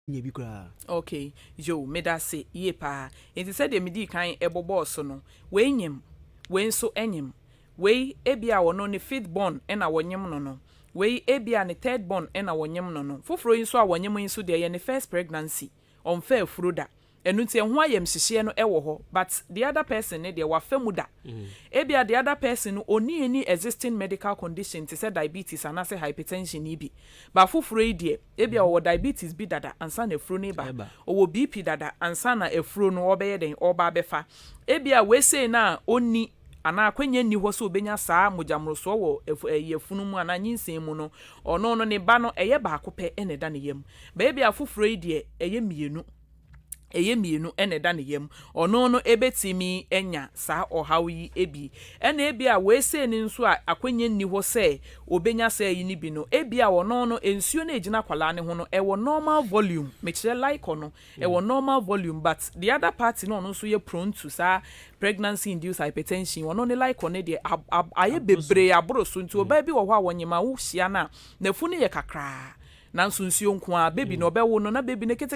nye bi kura. Okay, yo meda se ye pa. Enti said de medi kan ebobo so no. We nyem, we nso enyem. We ebia wono ne fifth born na wonyem no no. We ebia ne third born na wonyem no no. Foforo nso a wonyem nso de ye ne first pregnancy. On fair fruda. Enu nti ho ayem hyehye no ewo ho, but the other person ne de wa famuda. Ebia the other person oni any existing medical condition to say diabetes and say hypertension ni bi. Ba foforo yi de ebia wo diabetes bi dada ansa na efuro ne ba. Owo BP dada ansa na efuro no obeye den oba befa. Ebia we say na oni ana akwanya ni ho so obenya saa mojamroso wo yefunu mu ana nyinsen mu no ono no ne ba no eye ba akope ene da ne yam. Ba ebia foforo yi de eye mienu ene da ne yam ono no ebetimi enya saa ohaw yi ebi ena ebi a we se ni nso a akwanya ni ho se obenya se yi ni bi no ebi a ono no ensuo na ejina kwala ne ho no ewo normal volume me kire like ono ewo normal volume, but the other party no nso ye prone to saa pregnancy induced hypertension ono ne like one de aye bebre aboro so nti oba bi wo ho a wonyema wo hia na fu ne ye kakra na nsunsuo nko a baby no obewo no na baby ne kete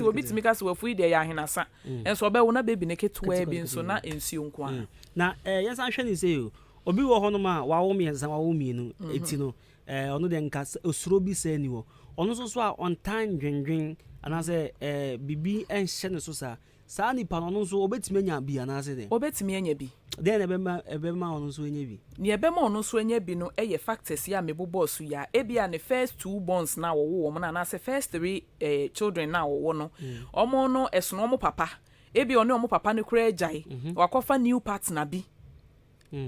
obitimi ka se wafu ide ya ahenasa enso obewo na baby ne ketewa bi nso na ensuo nko a na yesa hwe ni say obi wo hono ma wawo miensa wawo mienu eti no ono de nka osuro bi se ni wo ono so a on time dwendwen ana se bibi enhye ne so saa nipa no nso obetimi anya bi ana se de obetimi anya bi den ebema ono nso anya bi ni ebema ono nso anya bi no eye factors ya mebobo so ya ebia ne first 2 bonds na wo na se first 3 children na wo no omo no esono omo papa ebia ono omo papa ne kura agyae wakofa new partner bi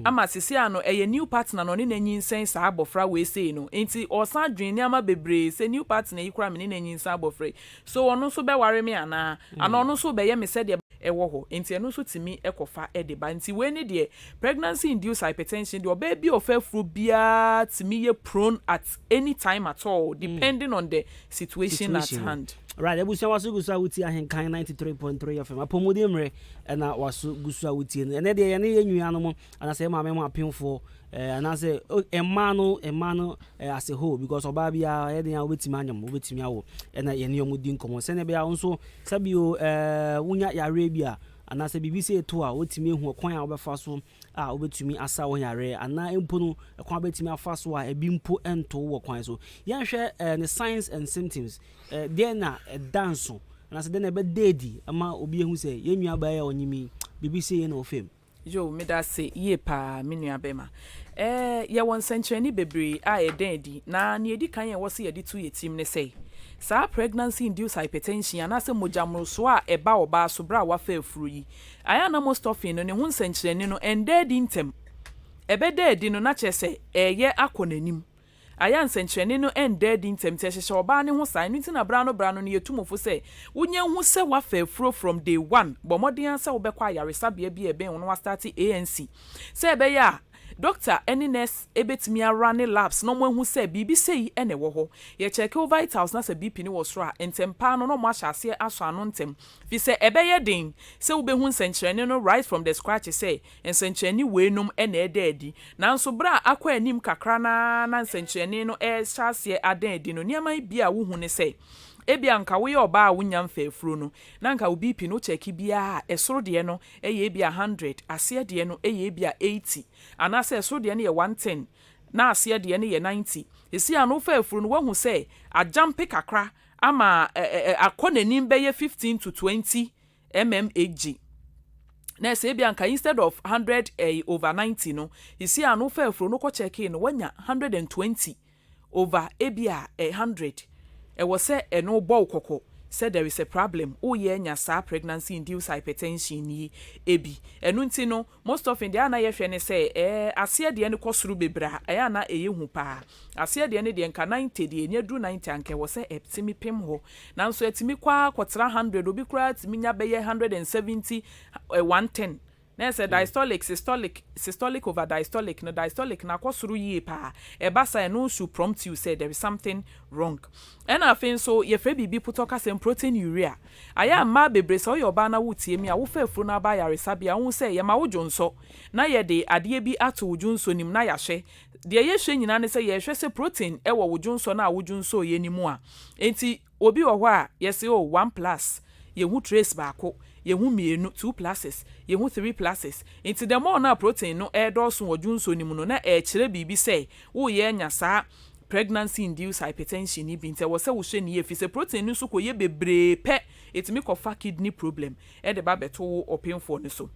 ama sisi ano eye new partner no ne nanyinsen saa abofra we sei no enti osan dwen ni ama bebre se new partner yi kura me ne nanyinsen abofra so ono so be ware me ana ono so be ye me se de ewo ho enti eno so timi ekofa de ba enti we ni de pregnancy induced hypertension de oba bi ofafuru bia timi ye prone at any time at all depending on the situation at hand. Right, ebusia wasu gusa wuti ahenkan 93.3 FM apomodi mre na wasu gusa wuti ene de ye ne yenwuano mo ana se maame mo apemfo ana se emano as a whole because oba bia ye den obetimi anyam obetimi awo na ye ne yomudi nkomo se ne bia nso sabio wunya yare bia ana se bibisi eto a otimi ehu okwan a obefa so a obetumi asa wo yare ana empo no ekwan betimi afa so a ebi mpo ento wo kwan so yan hwe ne signs and symptoms there na dance ana se den ebe dedi ama obi ehu se yenua ba ya onyimi bibisi ye na ofem yo me da se ye pa menua bema ye won senchani bebre a ye den di na ne edi kan ye wo se ye di tu ye tim ne sei saa pregnancy induced hypertension anase mojamroso a eba oba so bra wa fa afuru yi aya na most often no ne hu nsenkyereni no ende di ntem ebe de no na chese eye akonanim aya nsenkyereni no ende di ntem te hyehye oba ne ho sai nti na bra no ne yetumofo se wunye hu se wa fa afuru from day 1 bomodin se wo be kwa yaresabia bi ebe no wa start ANC se ebe ya doctor any nurse ebetimi arane labs no mo hu se bibi sei ene wo ho ye check your vitals na se BP ni wo so a entempa no mo ahyase aso ano ntem fi se ebeye din se wo be hu nsenkyerene no right from the scratch say nsenkyerene weenum ene edadi nanso bra akwa anim kakra na nsenkyerene no hyase adadi no niamai bia wo hu ne se ebia nka wo ye oba a wunya mfafuru no na nka wo BP no check bia esoro de no eye bia 100 ase de no eye bia 80 anase esoro de no ye 110 na ase de no ye 90 esi anu fafuru no wahu se ajampe kakra ama akonanim be ye 15 to 20 mmHg na se bia nka instead of 100 over 90 no esi anu fafuru no ko check in wanya 120 over ebia 100 was say no bow koko said there is a problem ye nya sa pregnancy induced hypertension yi ebi enunti no most often they na yehwe ne say ase de ne kosuru bebra aya na eyehu pa ase de ne de nka 90 de nya dru 90 anke wo say etimi pem ho nanso etimi kwa kwotera 100 obi kura etimi nya be 170 110 na say systolic over diastolic no diastolic na kwosuru yi pa ebasa no should prompt you say there is something wrong and afin so ye fe bibi putoka sem protein urea aya ma bebre so your ba na wutie mi a wo fa afuru na ba yaresabia wo say ye ma wo jonso na ye de ade bi ato wujunso nim na ya hwe de ye hwe nyina ne se ye hwe se protein e wo wodwunso na wodwunso ye ni mu a enti obi wo ho a ye se 1+ ye hu trace baako ye hu mienu 2+, ye hu 3+. enti the more na protein no e do so wodwunso ni mu no na e kire bibi se wo ye nya saa pregnancy induced hypertension ni bi nte wo se wo hwe ni ye fi se protein nso ko ye bebre pe etimi kofa kidney problem e de ba beto opinfo ne so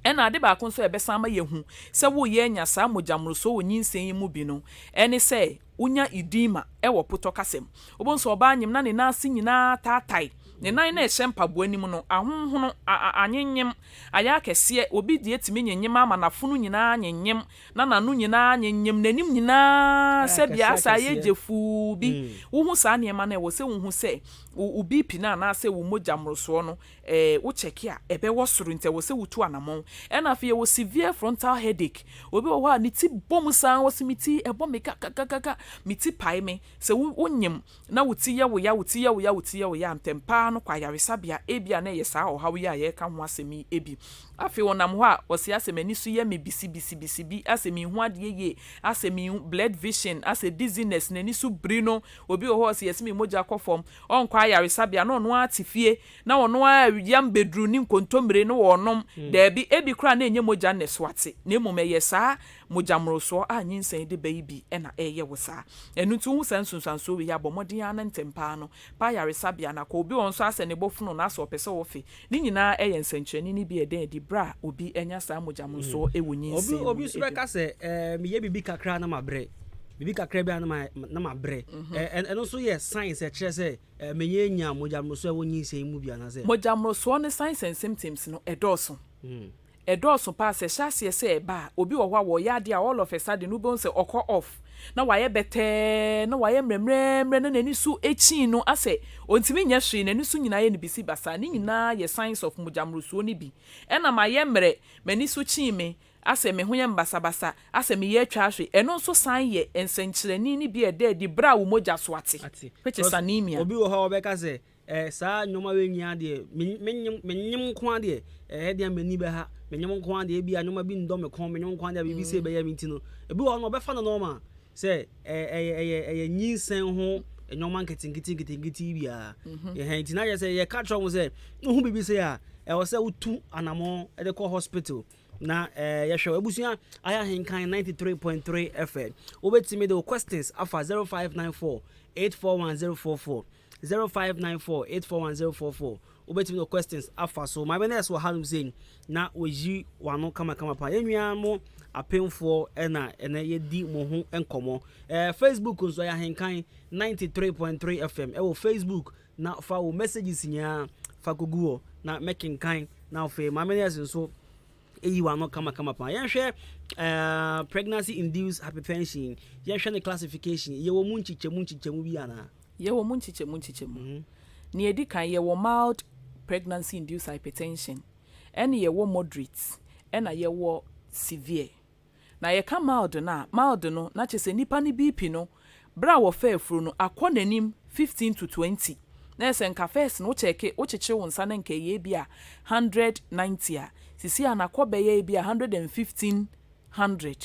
ena ade ba kon so ebesa ma ye hu se wo ye nya saa mojamroso onyinsen yi mu bi no ene se unya edema e wo poto kasem obonso oba anyim na ne na ase nyina tatai ne nan na ehye mpaboa anim no ahonhono anyenyem aya kese obi die timi nyenyem ama nafunu nyina nyenyem na nanu nyina nyenyem nanim nyina se bia asa ye jefu bi wo hu saa ne ma na wo se wo hu se wo BP na ase wo mojamroso no wo check a ebe wo soro nte wo se wo tu anamon ena afie wo severe frontal headache obi wo ha ni ti bom san wo simiti ebo meka kakaka miti pai me se wo nyem na wo ti ye wo ya wo ti ye wo ya wo ti ye wo ya ntempa no kwa yaresabia ebia na ye saa ohawo ya ye ka ho asemi ebi afi wonam ho a wo se asemani su ye me bisi bi asemi hu ade ye asemi blood vision ase dizziness na ni su brino obi wo ho se yesemi moja kofom on kwa yaresabia no no atifie na wono a yam bedru ni nkontombre no wonom da bi ebi kra na enye moja ne swate na emome ye saa mojamroso a nyinsen de baby na eye wo saa enu tu hu sansunsanso we ya bomodin ana ntempa no pa yaresabia na ko obi won so ase ne bofuno na so pese wo fe ni nyina eye nsankyereni ni bi eden di bra obi enya saa mojamroso e wo nyinsen obi so be ka se me ye bibi kakra na mabre bibi kakra bia na mabre eno so ye science e kire se menye nya mojamroso e wo nyinsen mu bia na se mojamroso ne signs and symptoms no edoso edoso pa se hyase se eba obi wo hwa wo ya de all of a sudden no bon se okọ off na waye bete na waye mremremre na nani su echi no ase ontimi nya hwe nani su nyina ye ne bisi basa ni nyina ye signs of mojamroso ni bi ena maye mre mani su chi me ase me ho ye mbasabasa ase me ye atwa hwe eno nso san ye ensenkyereni ni bi ede di bra wo moja so ate which is anemia obi wo ha obeka se saa nyoma we nya de menyem ko ade de amani be ha menyem ko ade bi anyoma bi ndo me kon menyem ko ade bi se be ya minti no ebi wo no obefa no normal se nyinsen ho nyoma nketinkiti bia ye hanti na ye se ye ka tro mo se hu bibi se a wo se utu anamo e de ko hospital na ye hwe abusuya aya henkan 93.3 FM obetimi the questions afa 0594 841044 0594841044 obetimi the questions afa so my business will have saying na oji wano kama pa enua mo apemfo ena ye di mo ho enkomo Facebook nso ya henkan 93.3 FM wo Facebook na fa wo messages nya fa koguo na making kind na fa my business nso eyi wano kama pa yenhwe pregnancy induced hypertension yenhwe ne classification ye wo munchichemu bi ana ye wo munchichemu ni edi kan ye wo mild pregnancy induced hypertension ene ye wo moderate ena ye wo severe na ye ka mild no na chese nipa ni BP no bra wo fa afuru no akọ nanim 15 to 20 na ese nka first no cheke wo cheche wo nsa na nka ye bia 190 a sisi anakọ be ye bia 11500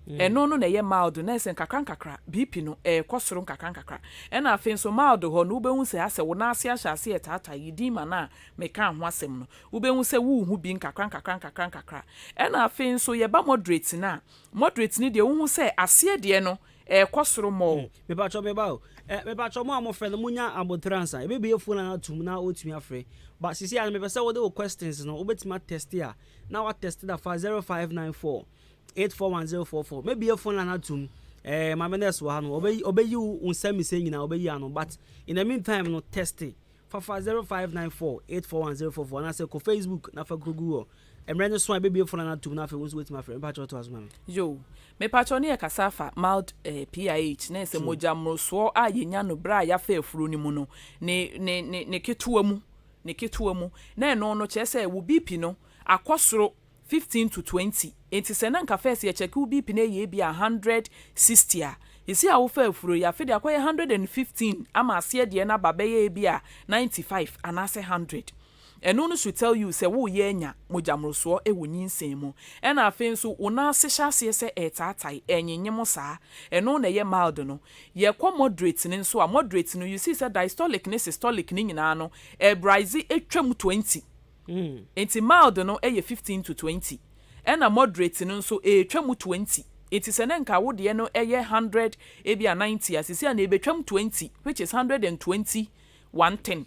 eno no na ye mild na ese nkakra BP no kosoro nkakra ena afin so mild ho no ubehu se ase wo na ase ahase etata yidima na meka ho asem no ubehu se wo hu bi nkakra ena afin so ye ba moderate ni de wo hu se ase de no kosoro mo me ba mo amofre no munya abotransa e be phone na tum na otumi afre but sisi an me pese wo de questions no obetima test ya na wa test da for 0594 841044 maybe your phone na tum my business wa no obey you unsemi say nyina obey anu but in the meantime no test it for 0594 841044 na say ko Facebook na fa Google emre so baby your phone na tum na fa wonso wetima afre mpa cho to asuma yo me patcho ne kasafa mild PIH na ese mojamroso a yenya no bra ya fa afuru ni mu no ne ketuwa mu na eno no chese wo BP no akosoro 15 to 20 enti se na nka first ye check wo BP na ye bia 160 a isi a wo fa afuru ya fe de akoye 115 ama ase de na baba ye bia 95 anase 100 eno no should tell you say wo ye nya mojamroso e wo nyinsem mu e na afen so una se hyase se etatai enyenyem saa eno na ye mild no ye kwa moderate ne nso a moderate no you see say diastolic ne systolic ne nyina no e brise etwam 20 enti mild no e ye 15 to 20 e na moderate no nso e etwam 20 it is nka wo de no e ye 100 e bia 90 asisi na e betwam 20 which is 120 110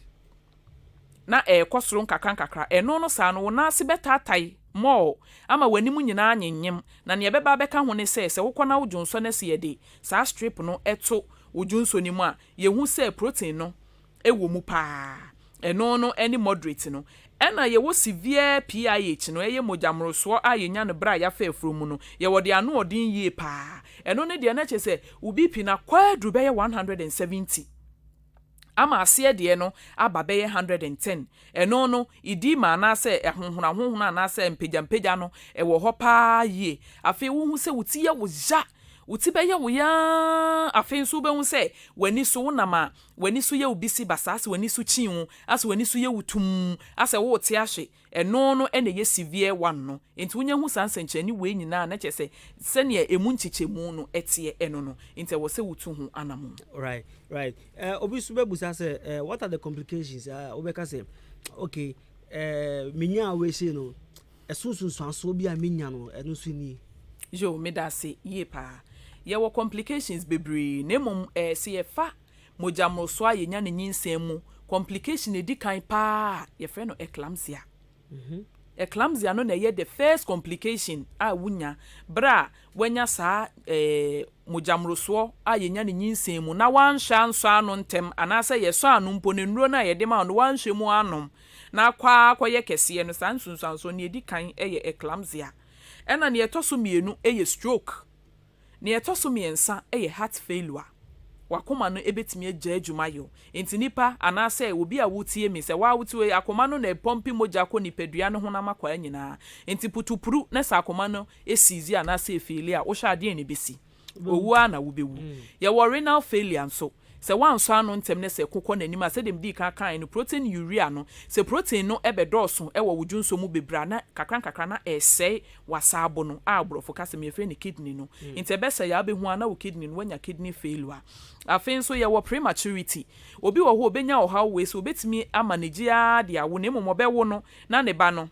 na kosoro nkakra eno no saa no wona se betatai mo ama wanimu nyina anyanyem na ne beba beka ho ne se wokona wodwonso na se yede saa strip no eto wodwonso ni mu a yehu se protein no ewo mu pa eno no any moderate no ena ye wo severe PIH no eye mojamroso ayenya no bra ya fa afro mu no ye wo de ano odin yie pa eno ne de na che se ubipi na kwadru be 170 ama ase de no aba be 110 eno no idi ma na se ehonhona na se mpejampeja no ewo ho pa yie afi wo hu se wuti ye wo ja wuti be ye wo ya afi nso be hu se wani so na ma wani so ye ubisi basase wani so chinwu ase wani so ye wutum ase wo ti ahwe eno no ene ye severe one no enti wonya hu sansenchani we nyina na che se ne emu nchichemu no etie eno no enti wo se wutu hu anamu. Right. Obi sube busa say what are the complications? Obeka say okay, minya we say no esunsun so bi a minya no eno so ni. Yo me da say ye pa. Ye wo complications bebre na mom se ye fa mojamroso ayenya ne nyinsem mu complication edi kan pa ye fe no eclampsia. Eclampsia no na ye the first complication a wunya bra wanya saa mojamroso ayenya ne nyinsem mu na wansha nso anu ntem anasa ye so anu mpo ne nuro na ye de ma no wanhwe mu anom na kwa ye kese no sansunsanso ne edi kan ye eclampsia ena ne etoso mienu ye stroke ne etoso miensa ye heart failure wakoma no ebetimi agya adwuma yo enti nipa anase obi a wotie mi se wa wotie akoma no na pompi moja ko nipadua no honam akwa nyina enti putupuru na sa akoma no esizi anase efili a wo hwa ade ne besi owu a na wo bewu ye wo renal failure nso se wanso anu ntem ne se kokọ nanim ase dem di kan no protein urea no se protein no ebedoso ewo wudwunso mu bebra na kakra na ese wasabo no abrofo kase me frɛ ne kidney no intebese ya behu ana wo kidney no wanya kidney failure afin so ye wo prematurity obi wo ho obenya o how we so obetimi amanage a dia wo ne momo bewo no na ne ba no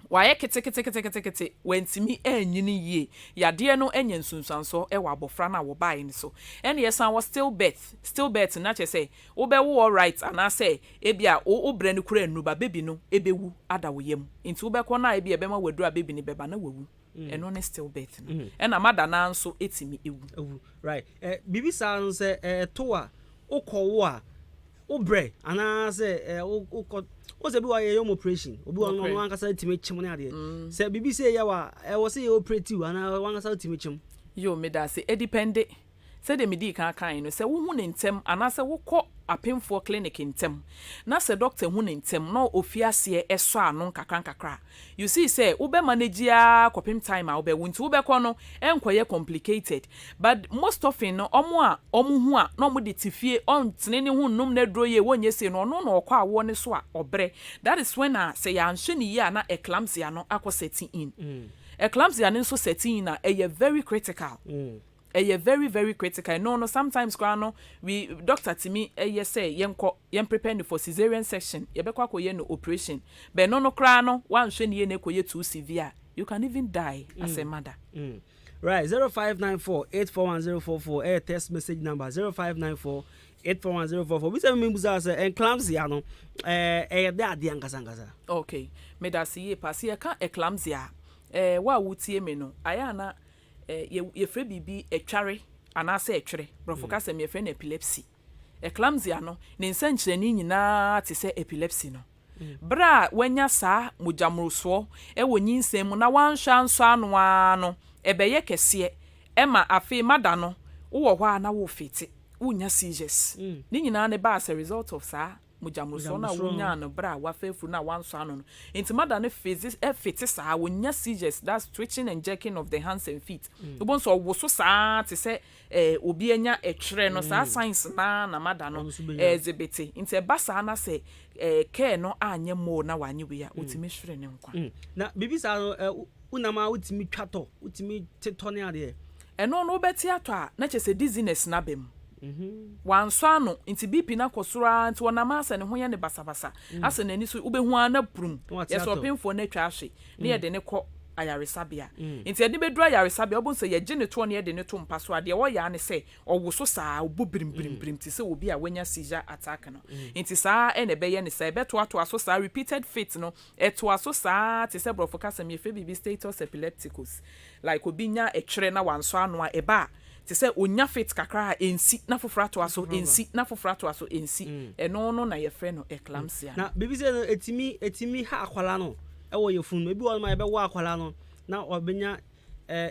waye kete wentimi anyini yie yade no enya nsunsanso e wa abofra na wo bae ni so ene yesan was still birth na che say wo be wo right ana say ebia wo bre ne kura nuba baby no ebewu ada wo yam nti wo be ko na ebia be ma wadura baby ni beba na wawu eno ne still birth no ena mada na nso etimi ewu right bibi san say to a okowo a obre ana say what's be why your operation obi won wan kasa timi chim na ade say bibi say ya wa wo say operative ana wan kasa timi chim yo me da say e depend say de medi kan no say wo hu ne ntem ana say wo kɔ apemfo clinic ntem na say doctor hu ne ntem no ofiase eso anu kakra you see say wo be manage a kopim time a wo be wunti wo be kɔ no enkoye complicated but most often no omo hu a no mo de tifie on tene ne hu num na dro ye wonye se no no na okɔ awo ne so a obre that is when say ya nhwe ne ye na eclampsia no akɔ setting in eclampsia ne so setting in na very critical very very critical no sometimes kwano we doctor timi say yen prepare for cesarean section ye be kwa koye no operation but no kra no wan hwe ne ye na koye too severe you can even die as a mother. Right, 0594-841-044 text message number 0594-841-044 we say me buza say eclampsia no de ade ankasa okay me da see ye pass ye ka eclampsia wa wutie me no aya na ye frɛ bibi etware anase etwere brofo ka sɛ me frɛ na epilepsy eclampsia no ne nsankyerɛni nyinaa te sɛ epilepsy no bra wanya saa mojamroso wo nyinsɛm mu na wanhwa nso anoa no ebɛyɛ kɛse ema afi mada no wo hɔ a na wo fiti wonya seizures ne nyinaa ne ba as a result of saa mujamruso na wonya no bra wa fefu na wanso ano no enti mada ne phases fete saa wonya seizures, that's twitching and jerking of the hands and feet ubon so woso saa te se obi enya etwere no saa signs na mada no exhibit enti basa na se care no anye mo na wanye we ya utimi hwere ne nkwa na bibi saa no unama utimi twato utimi tetone ade eno no beti ato a na chese dizziness na bem wanso ano nti BP na kosora nti wonama ase ne ho ye ne basabasa ase nani so ubehu ana prum yes opinfo na twa ahwe ne ye de ne kɔ ayaresabia nti ade bedura ayaresabia obon se ye gye ne to ne ye de ne to mpaso ade wo ya ne se owoso saa obu brim ti se obi a wanya seizure attack no nti saa ene be ye ne se beto ato aso saa repeated fit no eto aso saa ti se brofo kasem ye fe bibi status epilepticus like obi nya etwere na wanso ano a eba ti se onya fit kakra ensi na foforo ato aso ensi na foforo ato aso ensi eno no na ye frɛ no eclampsia na bibi se no etimi ha akwala no ewo ye funu ebi won ma ebe wa akwala no na obenya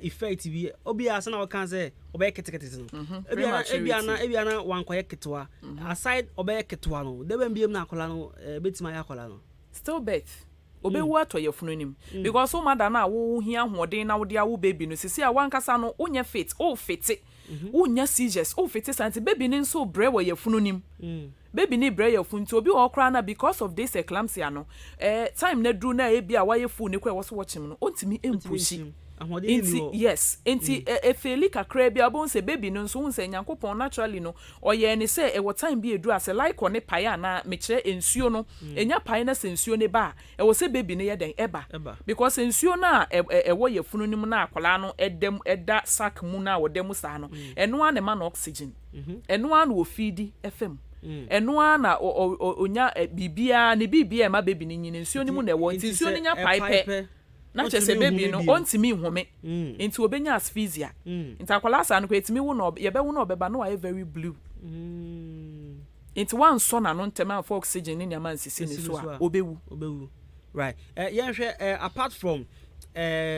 effect bi obi asa na wakan se obe ketekete no ebi ana wankoye ketwa aside obe ketwa no de ban biem na akwala no betima ya akwala no still birth obewu ato ye funu nim because o mada na wo hia hoden na wo de awo baby no sisi a wankasa no onya fit o fiti onya seizures o fiti santi baby ni nso bre wo ye funu nim baby ni bre ye funu ti obi wo kra na because of this eclampsia no time na dru na e bia wa ye funu ne kwa wo so watchim no ontimi empushi yes enti efeli kakra bia bon se baby no nso hunse nyankopon naturally no oye ne se e wo time bi edu ase like one pae na me kire ensuo no enya pae na se ensuo ne ba e wo se baby ne ye den eba because ensuo na e wo ye funu nim na akwala no edem eda sack mu na wo dem sa no eno an ma na oxygen eno an wo feedi fm eno an na onya bibia ne bibia ma baby ne nyine ensuo ne mu na wo ensuo ne nya pae na chese baby no ontimi nhome nti obenya asphyxia nti akwala sa no kwetimi wo no ye be wo no obeba no wa very blue nti wan so na no ntema for oxygen ni nyama nsisi ni so a obewu right yen hwe apart from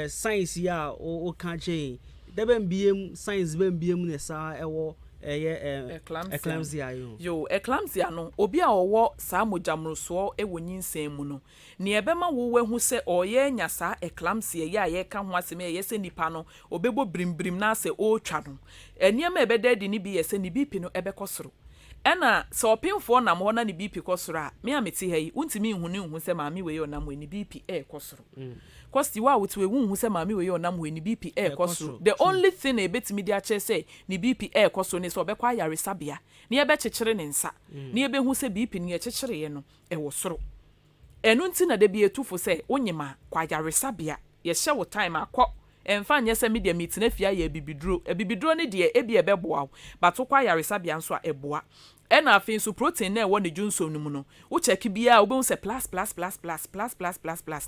science ya o kan che de ben biem science ben biem ne sa ewo eclampsia yo eclampsia no obi a owo saa mojamroso ewo nyinsem mu no ne ebema wo wehu se oye nya saa eclampsia ya ye ka ho asem ye se nipa no obebo brim na se o twa no eniema ebedadi ni bi ye se ni BP no ebekosoro ena se opinfo na mo na ni BP kosoro a me ameti ha yi untimi hu se maami we yo na mo ni BP kosoro kosti wa wutwe hu se maami we yo na mo ni BP kosoro the only thing e betimi dia che say ni BP kosoro ne so obekwa yaresabia ne ebe chechire ne nsa ne ebe hu se BP ne chechire ye no wo soro enu nti na de bi etufo se onyima kwa yaresabia ye hye wo time akọ emfa nye se media meet na fia ye bibiduro ne de ebi ebeboa but kwa yaresabia nso a eboa ena afin so protein na ewo ne junso no mu no wo check bia wo be se plus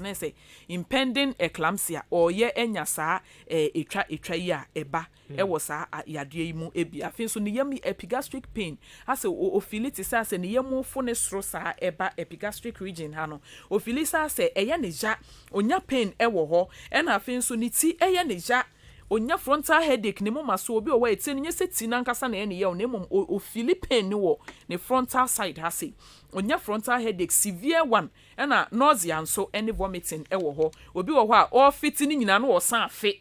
na say impending eclampsia or ye enya saa etwa yi a eba ewo saa yade yi mu ebi afin so ne yam epigastric pain ase o feel it say ase ne yam fo ne soro saa eba epigastric region ha no o feel say ase eye ne ja onya pain ewo ho ena afin so ne ti eye ne ja onya frontal headache ne moma so obi o wa eti ne seti na nkasa na ye ne ye ne mom o Philippine ne wo ne frontal side ha se onya frontal headache severe one na nausea nso ene vomiting ewo ho obi wo ho a o fit ni nyina no wo san afe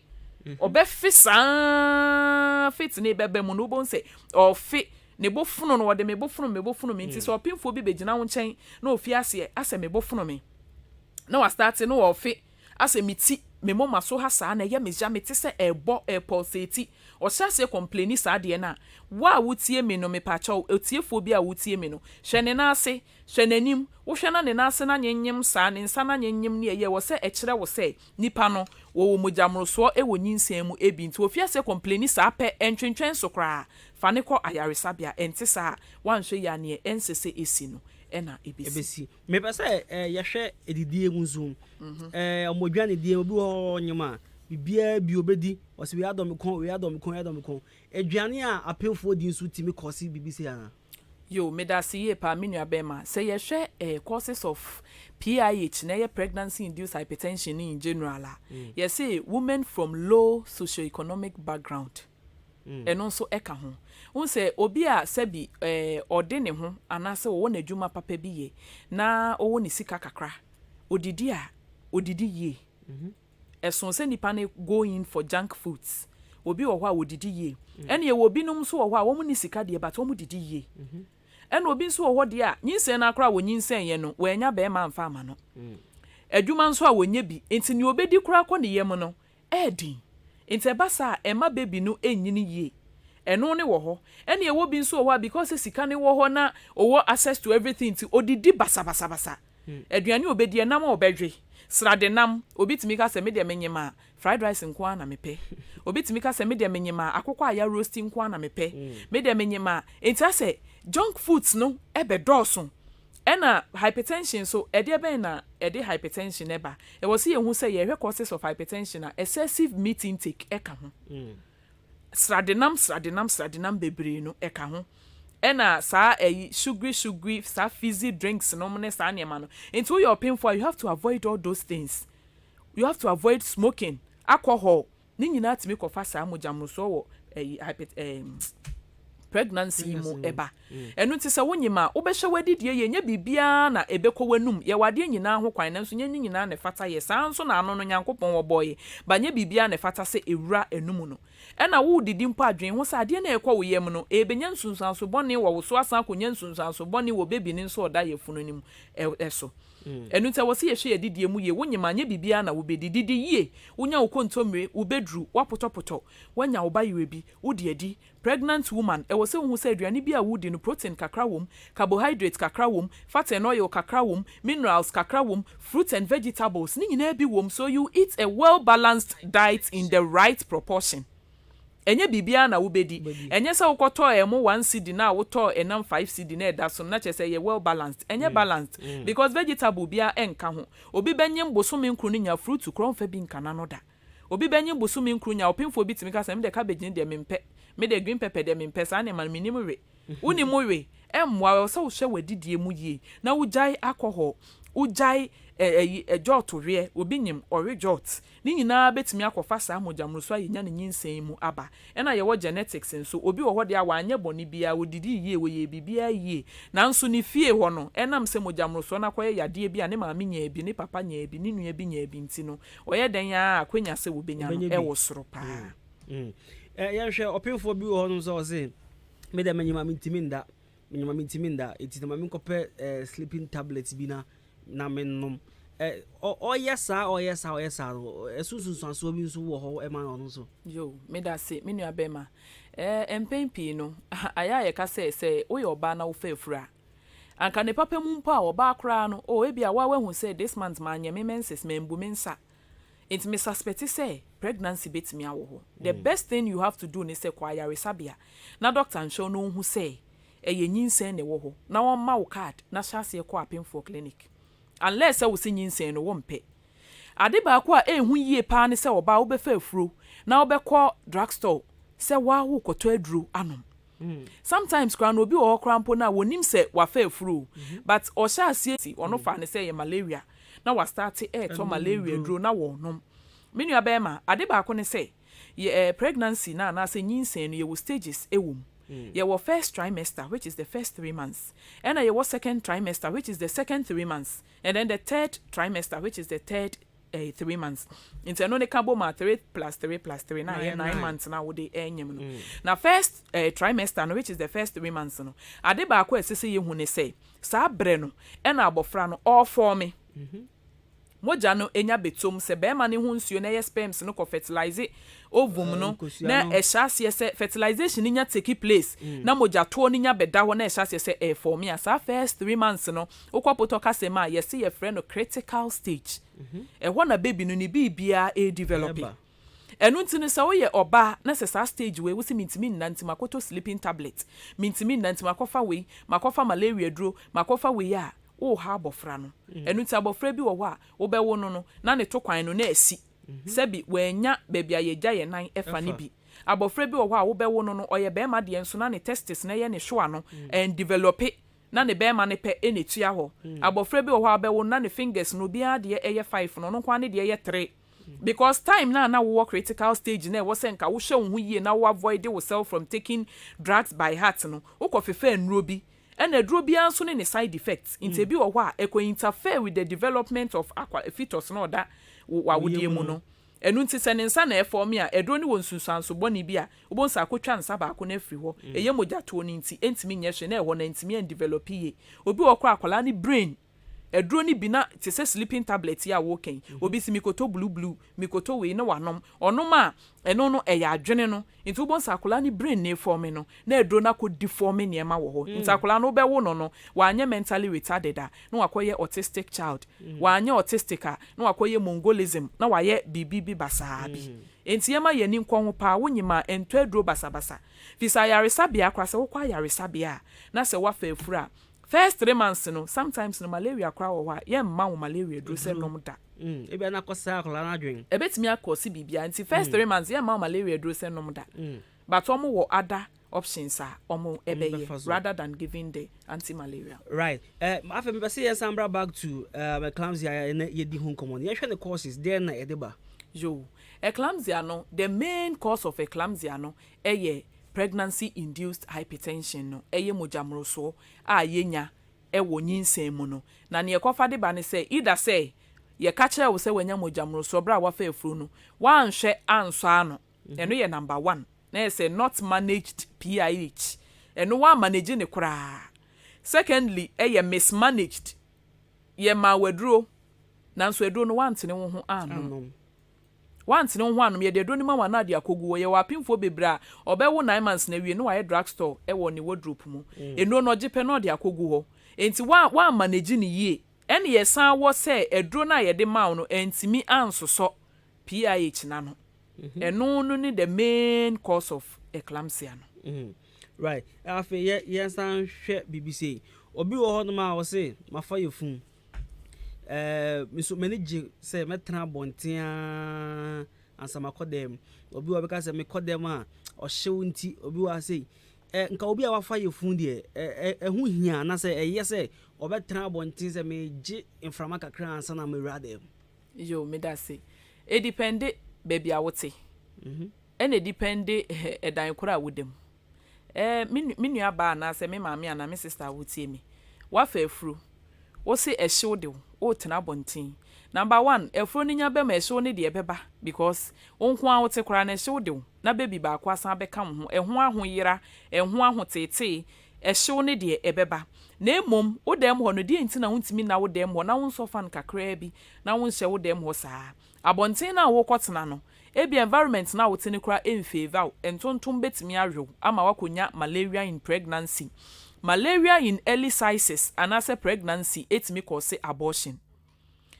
obe fisa fit ne bebe mu no bon se o fi ne bofuno no wo de me bofuno me nti so opinfo bi begina wo nchen na ofi ase me bofuno me na wa start no wo fi ase miti me mama so ha saa na ye meja meti se ebo pulsate o sha se complain saa de na wa wutie me no me pa cha otiefo bi a wutie me no hwene na ase hwenanim wo hwena ne na ase na nyenyem saa ne nsa na nyenyem ne ye wo se ekire wo se nipa no wo mojamroso ewo nyinsem mu ebi nti ofia se complain saa pe entwentwen so kra fa ne kɔ ayaresabia enti saa wanhwe ya ne ensese esi no ena ebesi me pese ye hwe edidie mu zoom omodwa ne die obi ho nyima bibia bi obedi o se we adom kon eduane a apemfo di nsu timi kosi bibisi ana yo medasi ye pa menu abema say ye hwe causes of PIH na ye pregnancy induced hypertension in general ye say women from low socioeconomic background eno nso eka ho unse obi a sebi ode ne ho anase wo na adwuma papa bi ye na owo ne sika kakra odidi ye eson se nipa ne go in for junk foods obi wo ho a odidi ye ene ye obi num so wo ho a wo mu ne sika de but wo mu didi ye ene obi nso wo ho de a nyinsen na akra wo nyinsen ye no wo anya be ma mfa ama no adwuma nso a wonye bi enti ne obedi kura kɔ ne yem no edin enti ebasa ema baby no enyini ye eno ne wo ho ene ewo bi nso wo ho because sika ne wo ho na owo access to everything ti odidi basa aduane obedi enam obedwe srade nam obi timi ka se me de menyema fried rice nko na mepe obi timi ka se me de menyema akokɔ aya roasting nko na mepe me de menyema enti ase junk foods no ebe dɔɔso ena hypertension so ede ben na ede hypertension eba e wo se ye hu se ye hwe causes of hypertension na excessive meat intake eka ho sradenam bebre no eka ho ena sa sugary sa fizzy drinks no mne sa niema no into your pain for you have to avoid all those things. You have to avoid smoking, alcohol ni nyina timi kofa sa mojamro so wo pregnancy mu eba enu ti se wonyima obehwe wadidie ye nya bibia na ebekɔ wanum ye wade nyina ho kwan na nso nya nyina na fata ye sa nso na ano no nyankopɔn wo boye ba nya bibia na fata se ewura enum no ena wo didi mpo adwen ho sa ade na ekɔ wo yem no ebenya nsunsanso bɔne wo so asan konya nsunsanso bɔne wo bebi ni nso oda ye funu nim eso enu te wo se ye hwe ye didie mu ye wonyima nya bibia na wo bedididi ye wonya wo kontomre wo bedru wapotopoto wanya wo bayewe bi wo de adi pregnant woman e wo se hu se aduane bi a wodi no protein kakra wom carbohydrate kakra wom fat and oil kakra wom minerals kakra wom fruits and vegetables ni nyina bi wom so you eat a well balanced diet in the right proportion enye bibia na wo bedi enye se wo koto emo 1 cd na wo to enam 5 cd na eda so na che se ye well balanced enye balanced because vegetable bia enka ho obi benye mbosomi nkru ni nya fruit kronfa bi nka na no da obi benye mbosomi nkru nya opemfo bi timi ka se me de cabbage ni de mempe me de green pepper de mempe sa na man minim we uni mo we emwa so wo hwe wadidie mu ye na wo jai alcohol wo jai jot we obi nyim ore jot ni nyina betimi akofa sa mojamruso ayenya ne nyinsen mu aba ena ye wo genetics nso obi wo hode awa anye boni bia odidi ye wo ye bibia ye nanso ni fie ho no enam se mojamruso na koye yade bia ne maame nya bi ne papa nya bi ne nua bi nya bi ntino oye den ya akwenya se wo benya no e wo soro pa ya hwe opemfo bi wo no so se me de menyima mintiminda etitima mi kope sleeping tablets bi na menom oyesa esusunsanso bi nso wo ho e ma no so yo me da se me nua bema empempi no aya ye ka se wo yo ba na wo fafura anka ne papa mu mpo a wo ba akra no o ebia wa hu se this month ma anya me menses membu mensa it me suspect say pregnancy betimi awo ho the best thing you have to do is say kwaya resabia na doctor nsho no hu say eye nyinsen ne wo ho na won ma wo card na hyase ko apemfo clinic unless I was nyinsen no wompe ade ba ko a ehu yie pa ne se oba wo be fa afuro na wo be call drugstore se wa wo koto aduru anom sometimes kran obi wo krampo na wonim se wa fa afuro but o sha asie ono fa ne se ye malaria na wa start to malaria duro na wo nom menu abema ade ba ko ne se ye pregnancy na se nyinsen no ye wo stages ewom your first trimester, which is the first 3 months, and your second trimester, which is the second 3 months, and then the third trimester, which is the third 3 months. Into no cabo ma 3 plus 3 plus 3 9 months now would the now first trimester, which is the first 3 months. No, adeba ko esese ye hu ne say sa breno and abofra no all for me. Moja no enya betom se be ma ne hu nsuo na ye sperms no ko fertilize ovum no na ehyaase se fertilization nya take place na moja to no nya beda ho na ehyaase se for me as first 3 months no ukwapoto kase ma ye se ye friend no critical stage ho na baby no ni bibia develop enu ntini se wo ye oba na se sa stage we wusi mintimi nnanti makoto sleeping tablet mintimi nnanti makofa we makofa malaria duro makofa we ya o ha abofra no enu ti abofra bi wo ho a wo be wo no na ne to kwan no na asi sebi wenya bebia ye gya ye nan efa ne bi abofra bi wo ho a wo be wo no oye be ma de enso na ne testis na ye ne hwa no and develop na ne be ma ne pe enetua ho abofra bi wo ho a be wo na ne fingers no bia de eye 5 no kwa ne de eye 3 because time na wo critical stage na wo se nka wo hwe wo yie na wo avoid yourself from taking drugs by heart no wo ko fefe nro bi and aduro bi anso ne side effects inte bi wo ho a interfere with the development of fetus no that wa wodie mu no enu nti se ne nsa na efo me a aduro ne wonsunsanso boni bi a obonsa akotwa nsa ba ko na afiri ho eye mogya to ni nti entimi nye hwe na eho na entimi en develop ye obi wo kra akwala ni brain aduro ni bi na te se sleeping tablet ya wo ken obi si mikoto blue mikoto we na wanom onom a eno no eya adwene no nti obonsa akwala ni brain na form no na aduro na ko deform ne ma wo ho nti akwala no be wo no wanye mentally retarded a na wakoye autistic child wanye autistic a na wakoye mongolism na waye bibi basa bi enti yema ye ni nkwo ho pa wonyima ento aduro basa fisa yaresa bia kwase wo kwa yaresa bia na se wafa efura first 3 months no sometimes no malaria kra wo wa ye mma wo malaria dro se nom da ebe na kosa akola na dwen ebetimi akosi bibia nti first 3 months ye mma malaria dro se nom da but omo wo other options are omo ebe rather than giving the anti-malaria right after me say yes ambra back to eclampsia ye di hon common ye hwe the causes there na edeba yo eclampsia no the main cause of eclampsia no pregnancy induced hypertension no eye mojamroso a yenya ewo nyinsen mu no na ne ekofa de ba ne say either say ye ka kire wo say wanya mojamroso bra wa fa efuru no wa nhwe anso ano eno ye number 1 na say not managed PIH eno wa manage ne kura secondly eye mismanaged ye ma waduro nanso eduro no wantene wo ho ano once no one me de do ni ma na de akogu ye wa pimfo bebra obewo 9 months na wie no wa drug store e wo ni wardrobe mu eno no gipe no de akogu ho enti wa manage ni yie ene ye san wo se eduro na ye de ma no entimi ansoso PIH na no eno no ni the main cause of eclampsia no right afi ye san hwe BBC obi wo ho no ma wo se mafa ye fun miso manage say metra bontia ansama kodem obi wa beka say me kodem a o hyew nti obi wa say nka obi a wafa ye fun de hu hia na say eye say obetra bontin say me gi inframa kakra ansa na me radem yo me da say e depende baby a wote e depende edan kura wodem me nua ba na say me maame ana me sister wotie me wafa afuru wo say ehyew de o tena bontin number 1 efro ni nya be ma ehyew ne de beba because onko a wote kora na ehyew de na baby ba kwa san be kam ho eho ahoyira eho ahotete ehyew ne de ebeba na emom wo dem ho no de enti na wontimi na wo dem ho na wo nso fan kakra bi na wo nhye wo dem ho saa abontin na wo kotena no ebi environment na wo tene kora enfavor entontom betimi awew ama wakonya malaria in pregnancy malaria in early sizes anase pregnancy etimi cause abortion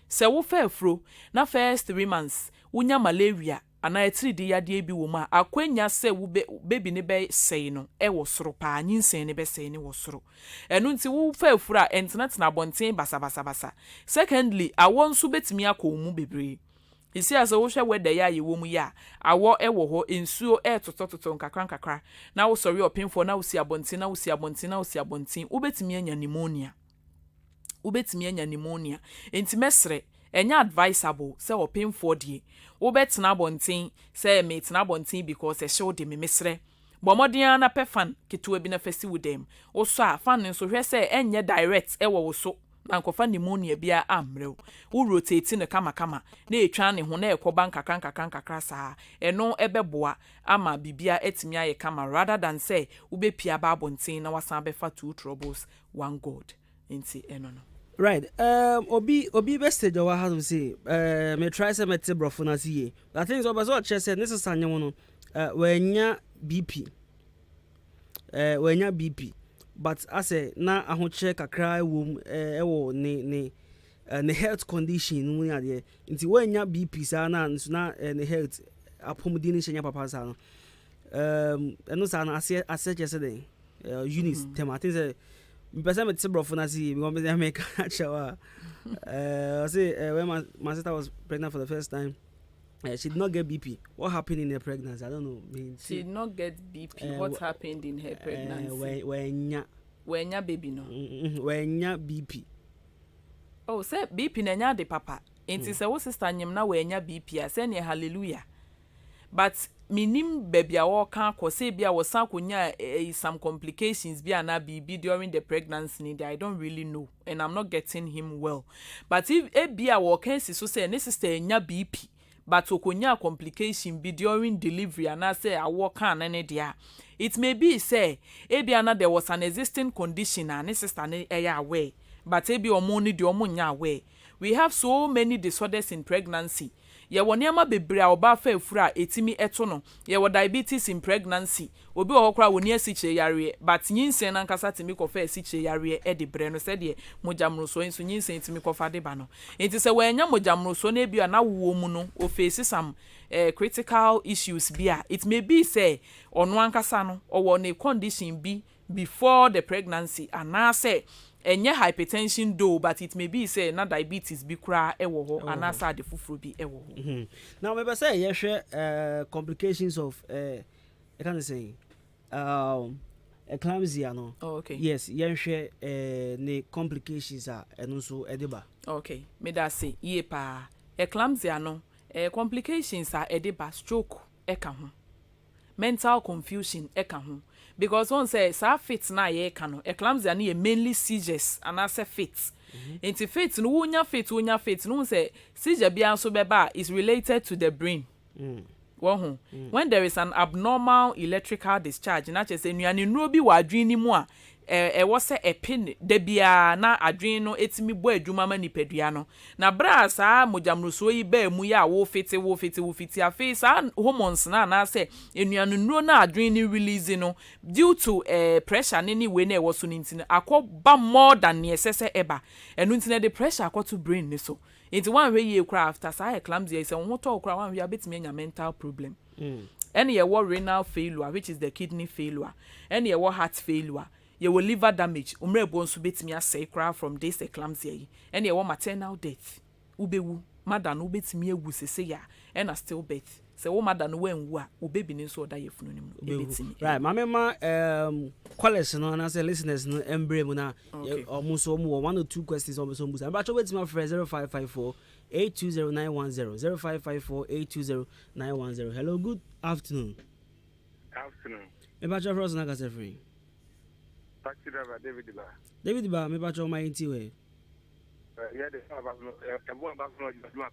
se wo fa afro na first 3 months unya malaria ana etiridi yade bi wo ma akwanya se wo baby ne be sei no e wo soro pa nyinsen ne be sei ne wo soro enu nti wo fa afro a internet na bonten basa secondly awon so betimi akomu bebre isi asa wo hwe weda ya yewo mu ya awo ewo ho ensuo totototo nkakra na wo sori opinfo na wo si abontin wo betimi anya pneumonia enti mesre enya advisable se opinfo die wo betena abontin se me tena abontin because e hye de me mesre bomoden na pefan ketewa bi na fasi wudem wo so a fan nso hwe se enye direct ewo wo so na nkofa pneumonia bia amrew wo rotate ne kama na etwa ne ho na ekoba nkakra saa eno ebeboa ama bibia etimi aye kama rather than say wo bepia ba abontin na wasan befa two troubles one god enti eno no right obi be stage wa how to say me try say me brofo na see I think so but so che say this anye no wanya BP but I say na ahoche kakra ewo ne health condition mu ya de nti wanya BP sa na nso na ne health apomudi ni shenya papa sa no eno sa na ase che say den Eunice thematic say person met brofo na see because me make chawa I say when my sister was pregnant for the first time she did not get BP. What happened in her pregnancy? I don't know. She did not get BP. What happened in her pregnancy? When baby no. When BP. Oh, say BP na nya de papa. enti se wo sister nyem na we anya BP a se ne hallelujah but minim baby a wo kan akose bia wo san konya some complications bia na bibi during the pregnancy I don't really know and I'm not getting him well but if bia wo kan si so say ne sister anya BP but okonya complication be during delivery and I say I work kan na ne dia it may be say bia na there was an existing condition and ne sister ne aware but ebi omo ni de omo nya aware we have so many disorders in pregnancy ye woniama bebre a oba fa afura etimi eto no ye wo diabetes in pregnancy obi wo kora woni asiche yare but nyinsen na nkasa timi ko fa asiche yare e de bre no se de mojamroso enso nyinsen timi ko fa de ba no enti se wanya mojamroso na bi na wo mu no o face some critical issues bia it may be say ono ankasa no owo na condition bi before the pregnancy and na say enye hypertension though but it may be say na diabetes bi kura ewo ho anasa de fufuru bi ewo ho now maybe say ye share complications of I can't say eclampsia no okay yes ye share ne complications are eno so edeba okay me da say ye pa eclampsia no complications are edeba stroke eka ho mental confusion eka ho because one say sa fit na ye ka no eclampsia na mainly seizures and as a fit enti fit no wonya fit no say seizure bia so beba is related to the brain when there is an abnormal electrical discharge na che say nuane nuro bi wa adwen ni mu a wo se epin da bia na adwen no etimi bo adwuma ma nipadua no na bra saa mojamroso yi ba mu ya wo fiti afi saa hormones na say enuane nuro na adwen ni release no due to pressure ni we na e wo so nti akoba more than ne sese eba enu nti na the pressure akoto brain ni so it one way ye cry after say eclampsia is won to cry one way abetimi anya mental problem any ye wo renal failure which is the kidney failure any ye wo heart failure ye will liver damage umrebo nso betimi asay cry from this eclampsia yi any ye wo maternal death ubewu mother no betimi ewu sese ya and a still birth se wo mother no wenwu a wo baby ni nso oda ye funu nim no betimi right mama callers no na say listeners no embrace mu na almost one or two questions almost mbusa ba cho betimi afre 0554 820910 0554 820910 hello good afternoon me ba cho frost na ka se free taxi driver David Ba me ba cho my nti we yeah the about no e back no you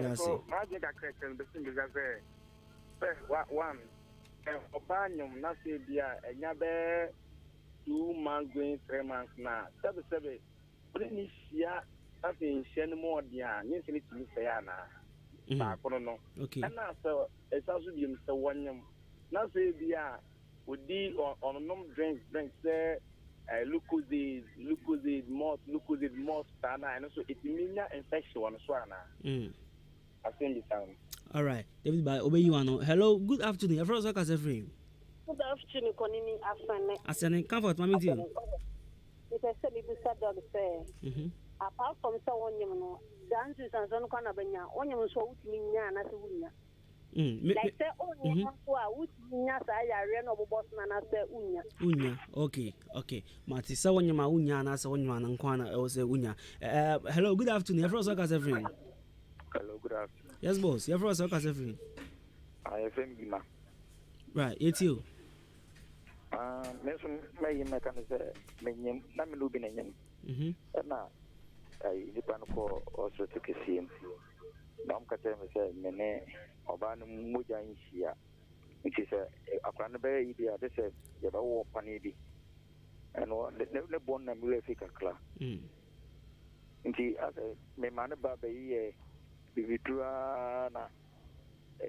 am so magic correct and the thing is that one obanyum na say bia enya be 2 months going 3 months na sebe bring sia afin hye mo dia nyin sini timi say ana ba kono no okay na so esaso bi mi say wonyam na say bia odi on nom drink say lucozade more sana and so it mean infection one so ana I think it sound all right David Ba obey you ano hello good afternoon your friends are free good afternoon konini afternoon asane comfort mami ti it is say be said dog say apart from so wonyem no dances and so no kana benya wonyem so utimi nya na se wunya like say wonyem so a utimi nya sa yare no bobo na se unya okay mati sa wonyem a unya na se wonyem na nkwana e say unya hello good afternoon your friends are free hello good afternoon yes boss your friends are free I FM Gima right it's you meso me kan say menyem na me no bi na nyem na ai nipa no ko also to kesim na am ka tell me say me ne oba no moja nhia nti say akwa no be yi dia de say ye ba wo pani bi eno ne bon na mi Africa kla nti ase me mane ba be yi bibidura na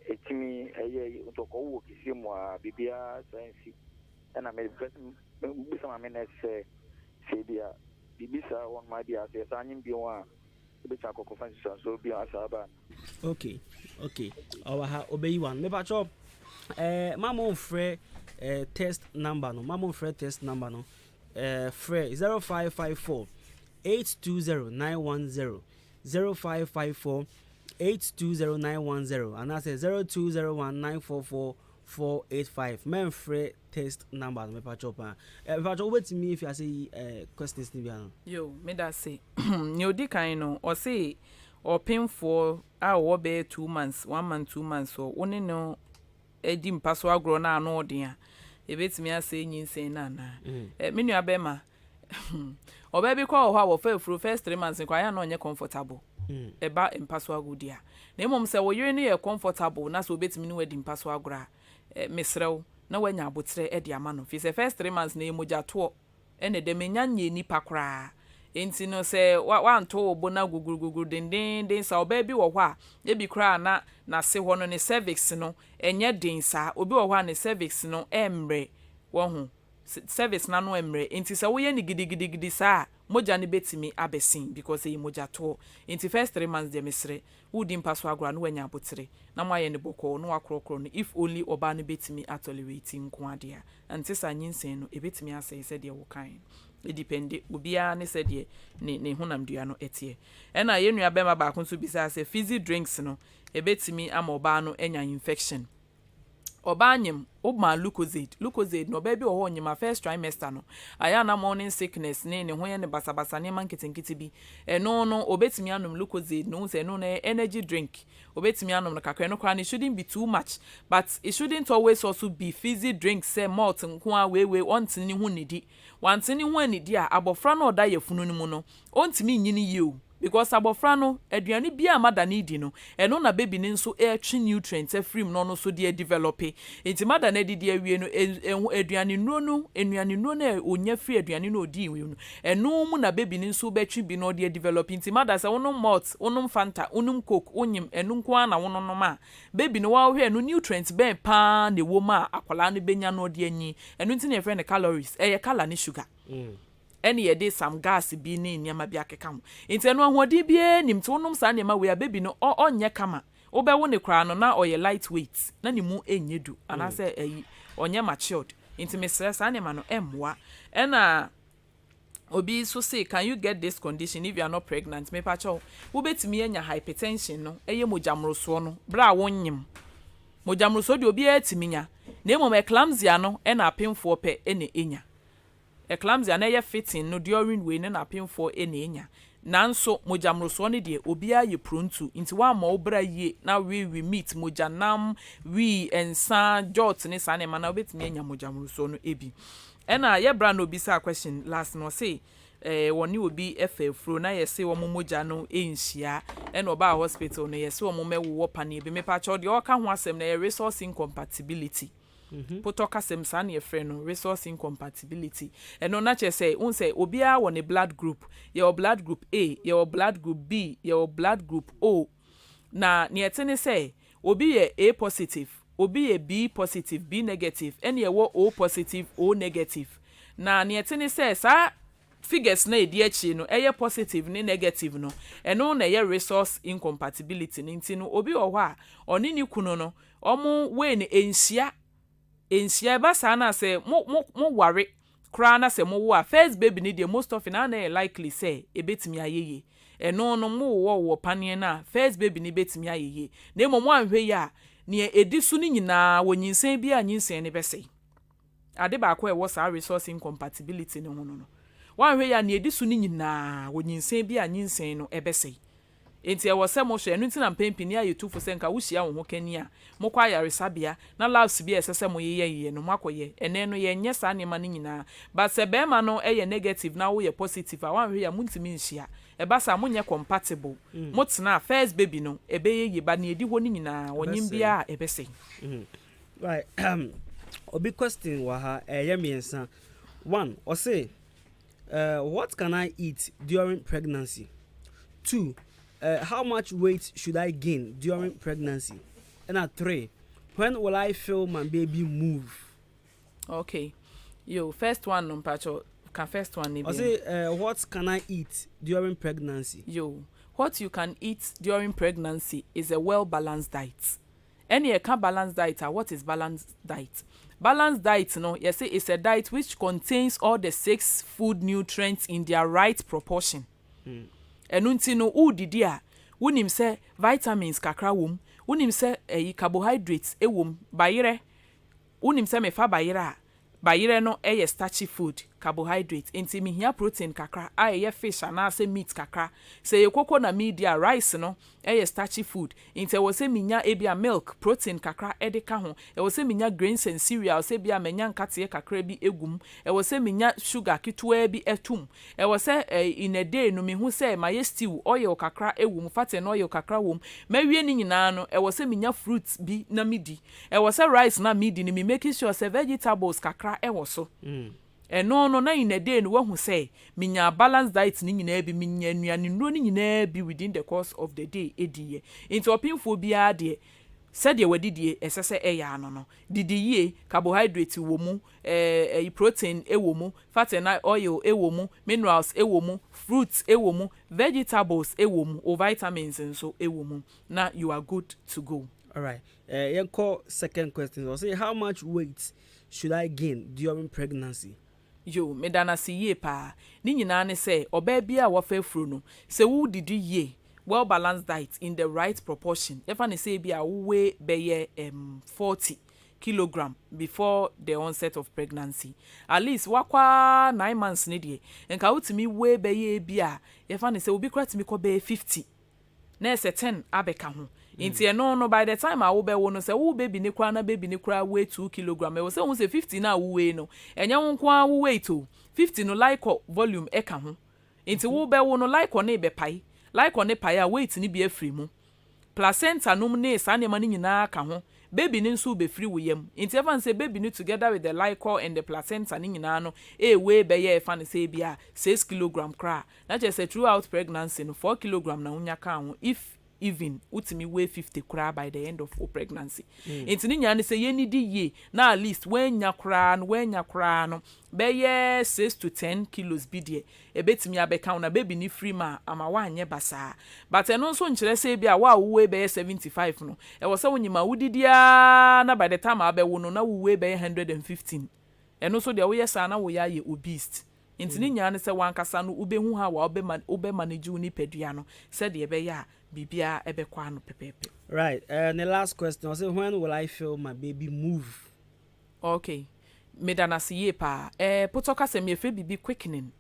etimi eye to ko wo kesim a bibia sensi na me bisa ma me na say bia bibisa one my dear say anyim bi one be cha kokko fancy so bi asaba okay our ha obey one me ba cho mama free test number no free 0554 820910 0554 820910 and I say 0201944485 men free test number me pa chop wait me if you say questions ni bia no yo me da say ni odi kan no o say or painful our be 2 months 1 month 2 months so only no edi mpaso agro na ano odea e betimi ase nyinsen na na me nua bema oba bi kwa ho fa afuru first 3 months kwa ya na onye comfortable eba mpaso agro dia na emom se wo yire ne ye comfortable na so betimi ne wadi mpaso agro a mesrew na wanya abotre e dia ma no fi se first 3 months na emoja to ene de menya nye nipa kra enti no se wa nto obo na gugugugu den sa oba bi wo hɔ a e bi kra na se hɔ no ne cervix no enye den sa obi wo hɔ a ne cervix no emre wo hu cervix na no emre enti se wo ye ni gidigidi sa moja ne betimi abesin because e moja to enti first 3 months de mesre wudi mpaso agora no wanya abotre na mo aye ne boko no akrokro no if only oba ne betimi atolerate nko ade a enti sa nyinsen no e betimi asɛ sɛ de wo kan e depende obia ne sɛ de ne honam dua no etie ɛna ye nua bema ba konso bisa sɛ fizzy drinks no e betimi ama oba no enya infection oba nyem obma lucozade no baby oho nyema first trimester no aya na morning sickness ne ho ye ne basabasa ne manketenkete bi eno no obetimi anom lucozade no se no na energy drink obetimi anom no kakra no kwa ne shouldn't be too much but it shouldn't always also be fizzy drinks say malt nko a we ontini ho nidi wantini ho anidi a abofra no oda yafunu no mu no ontimi nyini ye o because abofra no aduane bia amada ne di no eno na baby ne nso twi nutrients afrim no so de develop enti mada na di awie no aduane nuro no enuane nuro na onya free aduane no odi wi no eno mu na baby ne nso betwi bi no de develop enti mada se wonom malt wonom fanta wonom coke onyim eno nko na wonom ma baby no wa hwe no nutrients ben pa na wo ma akwala no benya no de anyi eno enti na efre ne calories kala ne sugar any ye dey some gas bi ne nyama bi akeka ho enti eno ahodi bi nim to wonom sa nyama we a baby no onye kama obewo ne kra no na oye lightweight na ne mu enyedu anase onye matured enti me stress nyama no emwa ena obi so say can you get this condition if you are not pregnant me pa cho wo betimi anya hypertension no eye mojamroso no bra wonyim mojamroso de obi atimi nya na emom eclampsia no na apemfo pe ene enya eclampsia na ye fitting no during we na apemfo ene enya nanso mojamroso ne de obi aye pronto nti wa ma obra yie na we meet mojanam we ensa jot ne sa ne ma na obetimi anya mojamroso no ebi ena ye bra no bi sa question last no say woni obi efefro na ye say wo moja no enhia ena oba hospital no ye say wo mewo pane bi me pa cho de o ka ho asem na ye resource incompatibility potoka sem sa na ye frɛ no resource incompatibility eno na che say un say obi a won a blood group your blood group A your blood group B your blood group O na ne etene say obi ye A positive obi ye B positive B negative ene ye wo O positive O negative na ne etene say sa figures na edi achi no eye positive ne negative no eno na ye resource incompatibility nti no obi wo hɔ a oni ni kunu no omo we ne enhia ba sa na say mo ware kra na say mo wo a first baby ni the most often na likely say ebetimi ayeye eno no mo wo pane na first baby ni betimi ayeye na mo anhwe ya ne edisu ni nyina wonyinsen bi anyinsen ne bese ade ba ko e wo sa resource incompatibility ne hono no wanhwe ya ne edisu ni nyina wonyinsen bi anyinsen no ebese enti e wo se mo hwe enu ntina mpempini aye tufo se nka wo hia wo ho kani a mo kwa yaresabia na labs bi esese mo yeye no makoye ene no ye nye sa ne ma ne nyina but se be ma no eye negative na wo ye positive a wanhwe ya muntimi nhia e ba sa mo nye compatible mo tena first baby no ebe ye ba ne edi ho ni nyina wonyim bia ebese right obi question wa ha yemiensa one or say what can I eat during pregnancy? 2 how much weight should I gain during pregnancy? And 3 when will I feel my baby move? Okay, yo first one no pacho can first one I say what can I eat during pregnancy? Yo what you can eat during pregnancy is a well balanced diet. Any can balanced diet what is balanced diet? Balanced diet no you say it's a diet which contains all the 6 food nutrients in their right proportion. Enunti no udidi a wonim se vitamins kakra wom wonim se carbohydrates ewom bayire wonim se mefa bayire a bayire no starchy food carbohydrate enti me hia protein kakra aye fish ana say meat kakra say ye koko na media rice no starchy food enti wo say minya ebia milk protein kakra edeka ho wo say minya grains and cereal say bia menya nkate kakra bi egum wo say minya sugar kitwa bi etum wo say in a day no me hu say my stew oil kakra ewum fat and oil kakra wom mawie ni nyina no wo say minya fruits bi na midi wo say rice na midi ni me make sure say vegetables kakra wo so no na in a day no wahu say minya balanced diet ni nyina bi minya nuane nro ni nyina bi within the course of the day ediye into opinfo bia de said ye wadidie esese eya no didiye carbohydrate wo mu protein ewo mu fat and oil ewo mu minerals ewo mu fruits ewo mu vegetables ewo mu o vitamins nso ewo mu na you are good to go. All right. Second question. I'll say, how much weight should I gain during pregnancy? Yo, medana si ye pa. Ni nyina ne say oba bia wo fa furu no. Se wo didi ye, well balanced diet in the right proportion. If I say bia wo weigh be 40 kilogram before the onset of pregnancy. At least wakwa 9 months ni die. Enka utimi weigh be bia if I say obi kra timi ko be 50. Na se 10 abeka ho. Inti no by the time I will be one say wo baby ne kra na baby ne kra weigh 2 kilogram. We say won say 50 na wo weigh no. Enya won kwa wo weigh to 50 no like volume eka ho. Inti wo be wo no like on e be pai. Like on e pai a weight ni bi afri mu. Placenta num ne sa ne ma ni nyina ka ho. Baby ni nso be free wo yam. Inti evan say baby ni together with the liquor and the placenta ni nyina no weigh be ye efa ne say bia 6 kilogram kra. Na just say throughout pregnancy no 4 kilogram na unya ka ho if even utimi weigh 50 kra by the end of pregnancy. Enti ni nyane say ye ni di ye na at least when nya kra no be ye 6 to 10 kilos bi de e betimi abeka na baby ni free ma ama wa anye basa but eno nso nkyere say bia wa weigh be 75 no e wo say wonyima wudidia na by the time abewo no na weigh be 115 eno so de wo ye sa na wo ya ye obese. Enti ni nyane say wankasa no ubehu ha wa obe manage ni pedua no said de be ya bibia ebekwa no pepepe. Right. And the last question, I say, when will I feel my baby move? Okay. Medana siye pa. Potoka se me fe bibi quickening.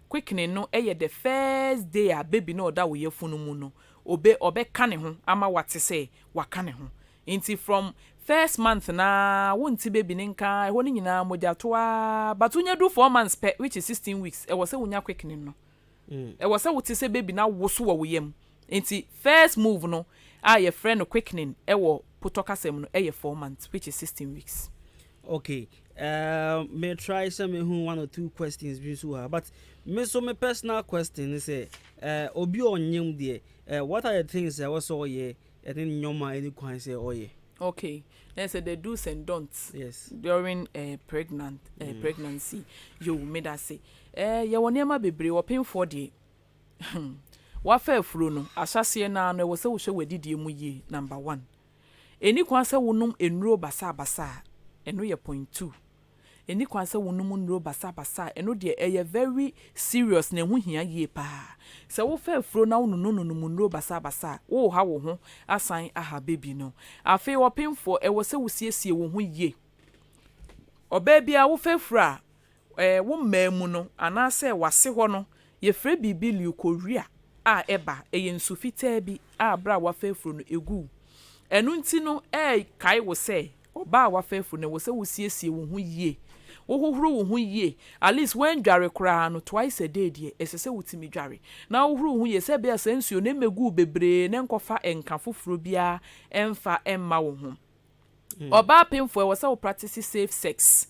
Quickening no the first day a baby no da wo ye funu mu no. Obe kane ho ama wate say wakane ho. Inti from first month na wonti baby ninka ho ni nyina moja toa but unya do 4 months pe which is 16 weeks. E was say unya quickening no. E was say wote say baby na woso wo yem. Inti first move no your friend quickening ewo potokasem no 4 months which is 16 weeks. Okay. May try some who 1 or 2 questions but me so my personal question is obi onyem there what are the things I was all ye and then nyoma any kwan say okay. Let's say the do's and don'ts. Yes. During pregnancy. You made us say ya wonema bebre wo pin for the wafa furu no asase na no wo se wo hwe wadidie mu yi number 1 eni kwan se wonum enuro basa eno ye point 2 eni kwan se wonum enuro basa eno de eye very serious na hu hia yie pa se wo fa furu na wonunu enuro basa wo ha wo ho asan aha baby no afi wo pinfo wo se wo siesie wo ho yie oba bia wo fa furu a wo mamu no anase wase ho no ye fre bibi leukoria eba nsu fitaa bi bra wafafuru no egu enu nti no kai wo se oba wafafuru no wo se wo siesie wo ho yie wo hohoro wo ho yie at least when dware kra no twice a day de esese wutimi dware na wo hohoro wo yie se bia sensuo ne megu bebre ne nkofa enka foforo bia emfa emma wo ho oba pemfo wo se wo practice safe sex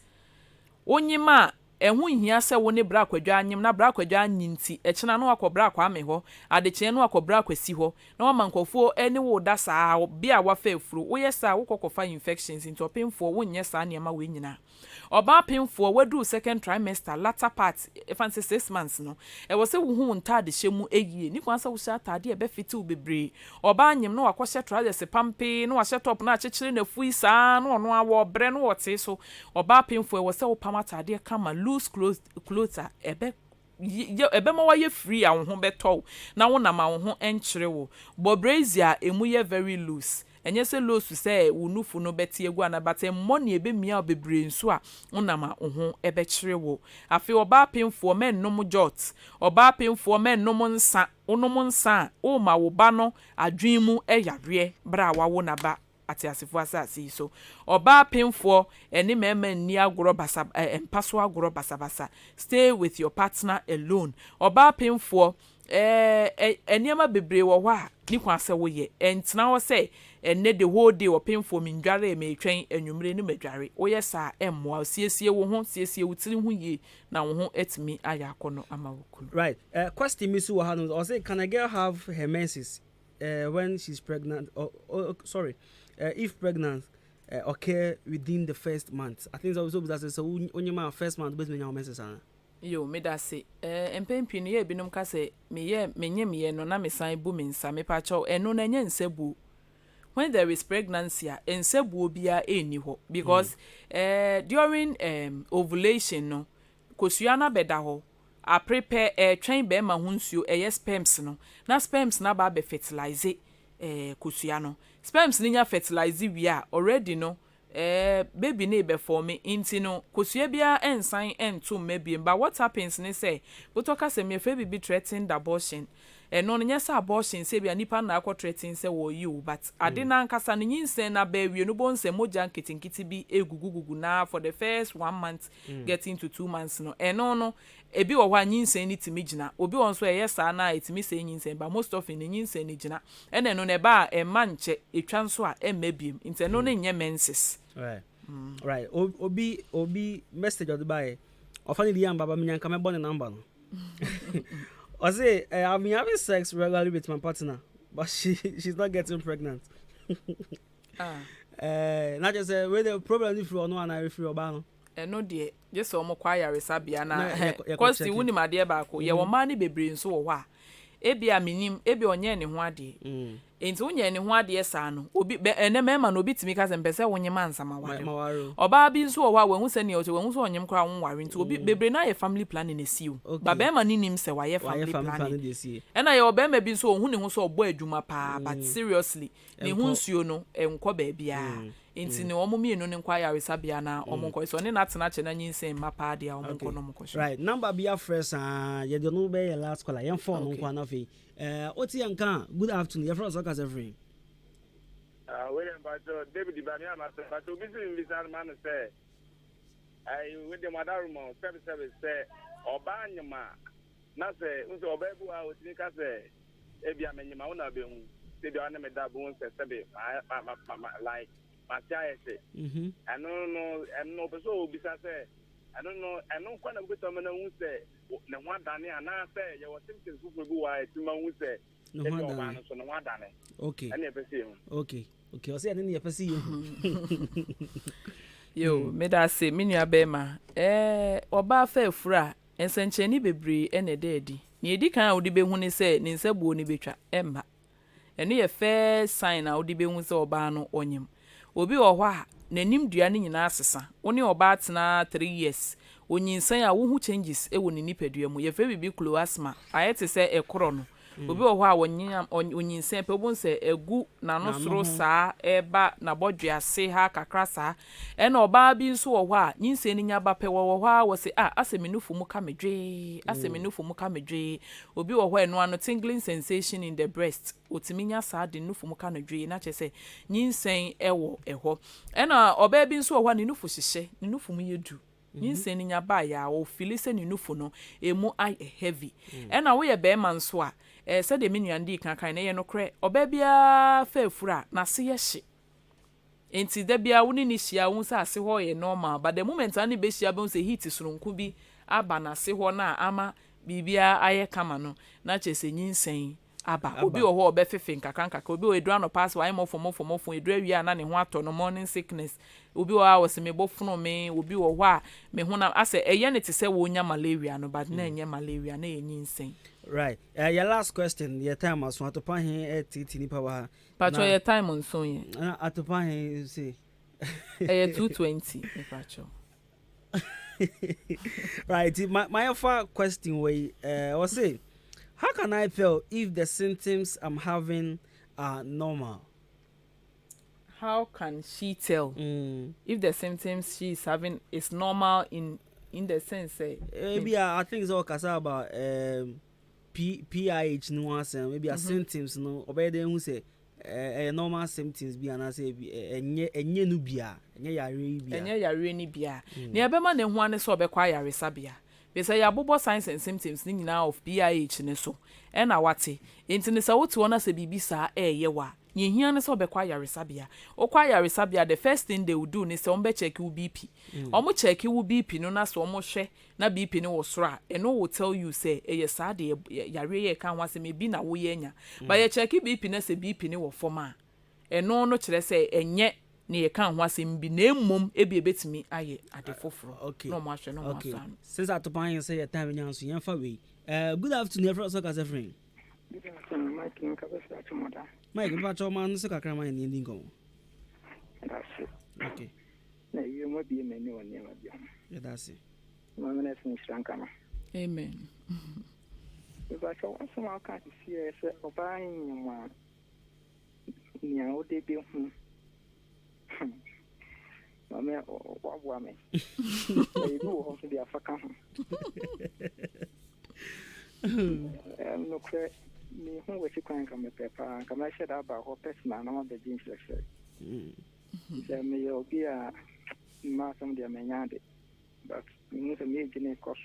onyima ehu hia se wo ne bra kwadwa anyim na bra kwadwa anyinti echena no akobra akwa ame ho adeche no akobra akwasi ho na wa mankofo ene wo da saa bia wa fa afuru wo yesa wo kokofa infections into pemfo wo nye saa niam we nyina oba pemfo wadu second trimester latter part fancy 6 months no e wo se wo hu ntade hyemu eyie ni kwansa wo sha tade e be fiti wo bebre oba anyim no akɔhye trousers pampe no ahye top na akyekere na fui saa no ono awo bre no wote so oba pemfo e wo se wo pamatade kama loose clothes ebe ma waye free a wo ho beto na wo na ma wo ho enkyere wo bobrazia emu ye very loose enye se lo su se wunufu no beti egu anabate money ebe mia bebre nso a unama ho ebe kire wo afi oba pemfo men nom jot oba pemfo men nom nsa onom nsa o ma wo ba no adwen mu eyare bra wawo na ba ati asifo asasi so oba pemfo eni mema ni agoro basa empaso agoro basa stay with your partner alone oba pemfo eniema bebre wo hwa ni kwase wo ye entena wo se enne the whole day opemfo mindware me twen anwumre ni madware wo ye sa emmoa siesie wo ho siesie wutiri ho ye na wo ho etimi aya akono ama wo kunu. Right. Question me so what or say can a girl have her menses when she's pregnant or sorry if pregnant occur within the first month? I think so that's so only my first month based on menses ana. Yo me da se empempi no ye binom ka se menye no na mesan bu mensa me pa cho eno na nya nsebu. When there is pregnancy nsebu obia eni ho because during ovulation no kosua na beda ho a prepare train be ma hunsuo sperms no na sperms na ba be fertilize kosua no sperms ni nya fertilize wi a already no baby na be form inti no kosua bia ensan ento mabie but what happens ni say botoka se me fe bibi threatened abortion no nyesa abortion se bia nipa na akọ threaten se wo you but ade na nkasa no nyinsen na ba wie no bon se moja nkitinkiti bi egugugugu na for the first 1 month getting to 2 months no no ebi wo hwa nyinsen ni timi gina obi won so yesa na etimi se nyinsen but most of in nyinsen ni gina ene no ne ba manche etwa nso a emabiem inte no ne nye menses. Right. Right. Obi message of the buy. Ofani di amba ba menyanka me born number no. I say I've been having sex regularly with my partner, but she's not getting pregnant. Not just where the problem if you no and I free oba no. No dear, just so mo kwaya resabia na cause the wuni made ba ko ye wo ma ni bebre nso wo hwa. Ebia minim ebi onye ne ho ade. Enti onye ne ho ade sa no obi ene mema no obi timi ka se mpese wonye mansama ware. Oba bi nso wo hwa won se ne o won so onyem kra won ware nti obi bebre na ye family planning na siu. Ba be ma ninim se wa ye family planning. Ena ye oba ma bi nso ohun ne ho so obo adwuma pa but seriously ne ho nsuo no enko ba bia. Enti ne omo mienu ne nkwa ya resabia na omo nko so ne natena che na nyinsen mapa dia omo nko no mko. Right, number be fresh ye de no be last caller yen phone no nkwa na fe. Oti yanka good afternoon your friends okay everything. William Bato David Ibania master but obi sin bisan man say with the mother room service say oba anyama na say unso oba ebu a otini ka say ebi amenyama una be hu say the one me da bu say say like Matias, I don't know, and no, but so besides, I don't know, I don't quite a bit of who say, no one done it, and I say, you were simply super good, to my who say, no one done it. Okay, I never see him. Okay, I say I didn't ever see you. Yo, made I say, Minia Bema, oba fair fra, and sencheni bebre, and a daddy. Near Dick, I would be when he said, Ninsa Boni Betra, Emma. And near fair sign, I would be with Obano on him. Obi wo hwa nanim dua ni nyina asesa woni oba atena 3 years onyinsan a wo hu changes e wo ni nipadua mu ye fe bibi cloasma ayete se ekoro no obi wo hwa wonyam onyinsan pe obon se egu na no soro saa eba na bodwe ase ha kakra saa e na oba bi nso wo hwa nyinsan ni nya ba pe wo hwa wo se aseminufu mu ka medwe obi wo hwa eno ano tingling sensation in the breast otiminya saa de nufu mu ka medwe na che se nyinsan ewo eho e na oba bi nso wo hwa ni nufu hihye ni nufu mu yedu nyinsan ni nya ba ya wo feel se ni nufu no emu ai heavy e na wo ye be man so a se de menuandi kankan na ye no kre oba bia fa fura na se ye hye enti da bia woni ni hia wo se ase ho ye normal but the moment ani be hia be se heat surunku bi aba na se ho na ama bibia aye kama no na che se nyinsan aba obi wo ho obe fefe nkakanka obi wo edura no pass wa mofo edura wi na ne ho ato no morning sickness obi wo a wo se me bofuno me obi wo ho a me ho na ase eye ne te se wo nya malaria no but na enye malaria na nyinsan. Right. Your last question, your time as what to pan here at ni power. But your time on so ye. At to pan here say 220 pacho. Right. My question way was say how can I tell if the symptoms I'm having are normal? how can she tell if the symptoms she is having is normal in the sense maybe I think it's all kasa about PIH no one maybe symptoms no obey who say normal symptoms bi and I say enye no bia enye yare ni bia na ebema ne ho ane so obekwa yare sabia be say ya bobo signs and symptoms ni nyina of PIH ne so e na wate enti ne sa wote wona se bibi sa ye wa nyehia ne so obekwa yare sabia okwa yare sabia the first thing they will do ne se ombe check you BP omo check you BP no na so omo hwe na BP ne wo soro a no will tell you say ye sa de yare ye kan wase me bi na wo ye nya ba ye check BP na se BP ne wo forma no kire say enye ne ye kan ho asem bi na emmom ebi ebetimi aye ade foforo no mo ahwe no mo asan since atopan say your time nyanso yan fa we good afternoon everyone so kasa friend Mike in Kabasa Tomoda. Mike, if I told man, so I can't mind anything go. That's it. Okay. No, you might be a menu on your young. Yeah, that's it. Mamma in Shankama. Amen. If I saw some I can't see a buying one. Yeah, what they be. Mamma, what woman? They do also be a facam. No credit. Me who was crying come a paper, come I said about her person and all the jeans lecture. There may be a mass of the Mayade, but you need a major cost.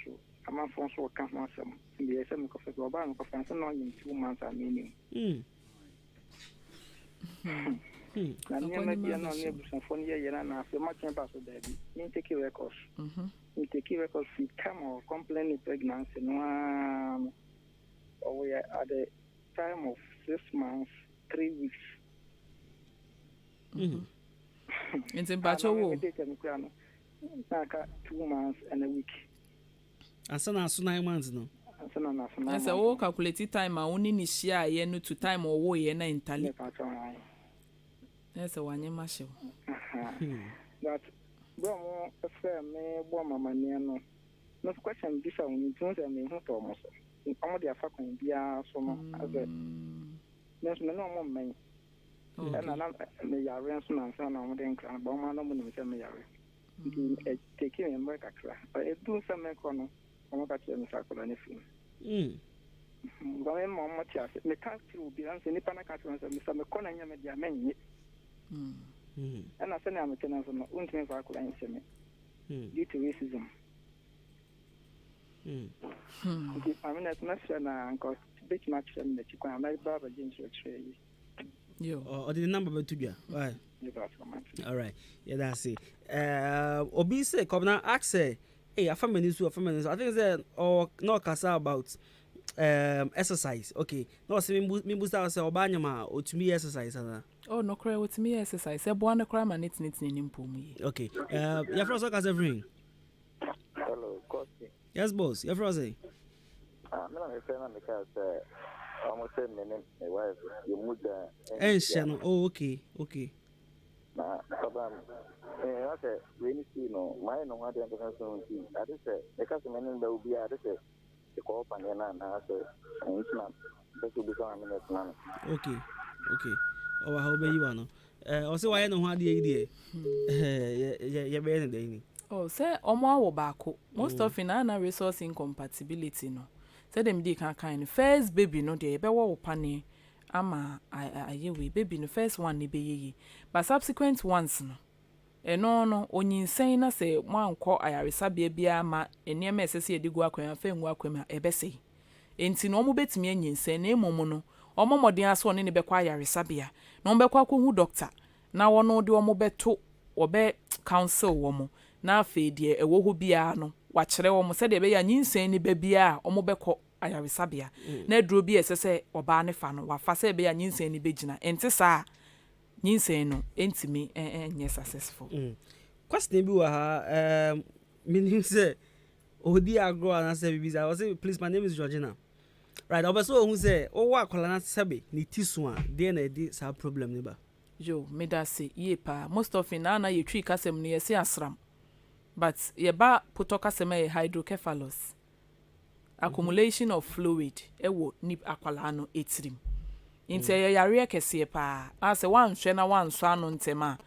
A man from so come awesome. The SM of the Obama of France in 2 months are meaning. And you may be an only for year and after much about the baby. You take your records. You take your records, you come or complain pregnancy. No. We are at the time of 6 months, 3 weeks. It's in Bacho. 2 months and a week. And so now 9 months no. As a walk calculated time, I only need share yen to time or way and entirely. That's a 1 year marshal. But Bromo, a fair may warm my no. No question, this I will turn them in hot almost. All the fucking beer so as a there's no more men. And I'm the ransom and son of the crown, Boma, no one will me. Taking a work but it do some corner. I'm not catching the circle anything. But I'm more much as the country will be answering the Panacatons and Mr. McConnell and the men. And I send them a tenant on the Untin Circle and semi due to racism. I mean, that's not because big match and the chicken and my barber James yo or the number to you. Right. All right. Yeah, that's it. Obi say come now ask say hey a family so I think that or no kasa about exercise. Okay. No say me boost say obanyama o to me exercise na. Oh no cry with me exercise. Say boy no cry man it nimpum. Okay. Your friend so kasa friend. Hello, Kosi. Yes, boss. Your friend say. I'm not a friend because almost 10 minutes my wife you moved Channel. Oh, okay. Na problem okay when you see no my no what the international team I just say because men there will be I just say the co-op and na say it's not that will become a minute man. Okay. Oh, how be you no also why no ho ade ye be any day ni. Oh, say omo awo baako most often na resource incompatibility no. Say them dey kan first baby no dey be wo pane ama ayewe baby no first one ne be ye but subsequent ones no no onyinsen na say mwanko ayaresabia bia ma enema esese edigu akwan afa engu akwan a ebese enti no omo betimi anyinsen na emomo no omo modern aso ne be kwa ayaresabia na omo be kwa ko hu doctor na wono de omo beto obe counsel womo na afa die ewo ho bia no wa kire womo se de be ya nyinsen ne be bia omo be ko ayaresabia na duro bi esese oba ne fa no wa fa se be ya nyinsen ne be gina enti sa nyinsen no entimi enye successful. Question bi wa ha meaning say odi agro and say bibi I was say please my name is Georgina. Right, obeso who say o wa kola na sebe ni tisu a dey na dey sa problem ne ba. Yo me da say ye pa most of na ye twi kasem ne ye say asram. But ye ba putoka sema hydrocephalus. Accumulation of fluid ewo nip akwala no etrim. Inte yare kese pa. Ase wanhwe na wanso ano ntema.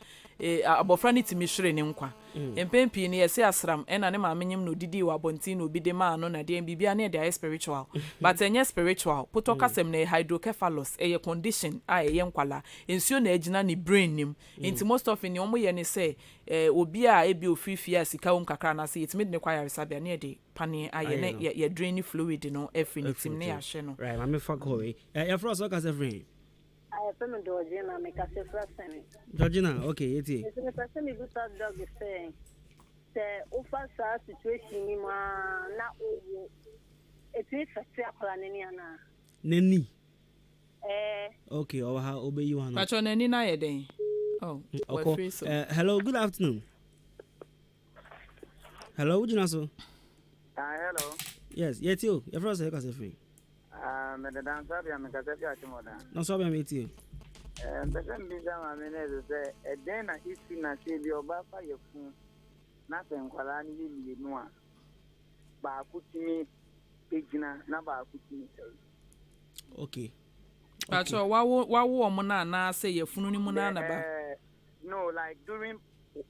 Abofra ne timi hwere ne nkwa. Empempi ne yesi asram ena ne maamenyim no didi wa bontin no bi de ma no na de bibia ne de spiritual. But enye spiritual. Puto kasem na hydrocephalus eye condition a eye nkwala. Ensuo na agina ne brain nim. Into most of ni omo ye ne say obi a ebi ofifia sika won kakra na say itimi ne kwa yaresabia ne de pane aye ne ye drain fluid no every nitim ne ya hye no. Right, mama fuck away. Ya frost o kase free. I am Georgina, make a first time. Georgina, okay, eti. It's a person who does dog is saying, the offer situation in my now. It is a fair planning. Neni. Okay, or how obey you on. But on any night day. Oh, okay. Hello, good afternoon. Hello, Jinaso. Hello. Yes, yet you. Your first say kase free. The dancer, I'm a Casabia Timoda. No, so I meet you. The same bizarre, I mean, is a then I see na see your bapa your phone. Nothing, Kalani, you know. Bakutimi, Pigina, Nabakutimi. Okay. But what woman na say your phone muna na ba? No, like during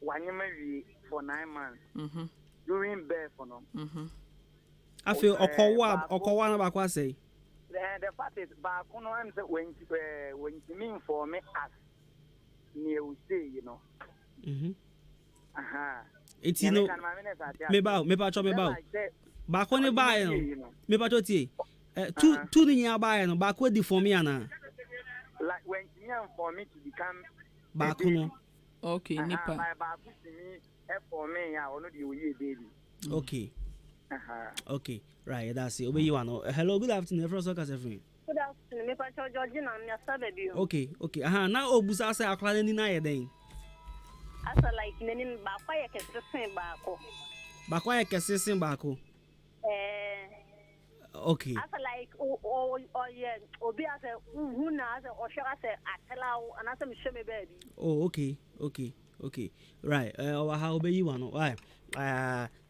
1 year for 9 months. During birth for no. I feel Okowa na bakwa say. The fact is, back on when you mean for me as near we say, you know. It's you know. Me bow. Back on the buy, me batoti. Two niya buy no back with the for me ana. Like when you for me to become back on. Okay, nipa. My back to me for me, I will not be baby. Okay. Okay, right, that's it. Obey you one. Hello, good afternoon. Everyone so kase free. Good afternoon. Me pa Georgina, me asabe bi. Okay. Now obusa say akwala ni na ye den. Asa like neni ba kwa ye kesesen ba ko. Ba kwa ye kesesen ba ko. Okay. Asa like yeah, obi asa hu na asa o shara asa atela and asa me show me baby. Oh, okay. Right. How obey you one. Why?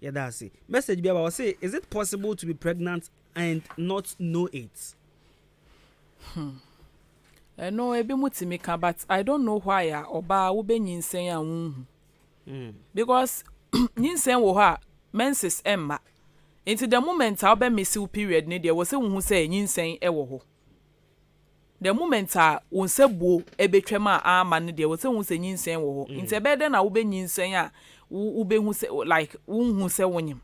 Yeah, that's it. Message be about say, is it possible to be pregnant and not know it? No, ebi mutimi ka, but I don't know why oba wo be nyinsen a won. Because nyinsen wo ha menses emma. Into the moment a be miss period ne de wo se hu say nyinsen e wo ho. The moment a won se buo ebetwam a ama ne de wo se hu say nyinsen wo ho. Into be de na wo be nyinsen a wo be hu say like wo hu say wonyim.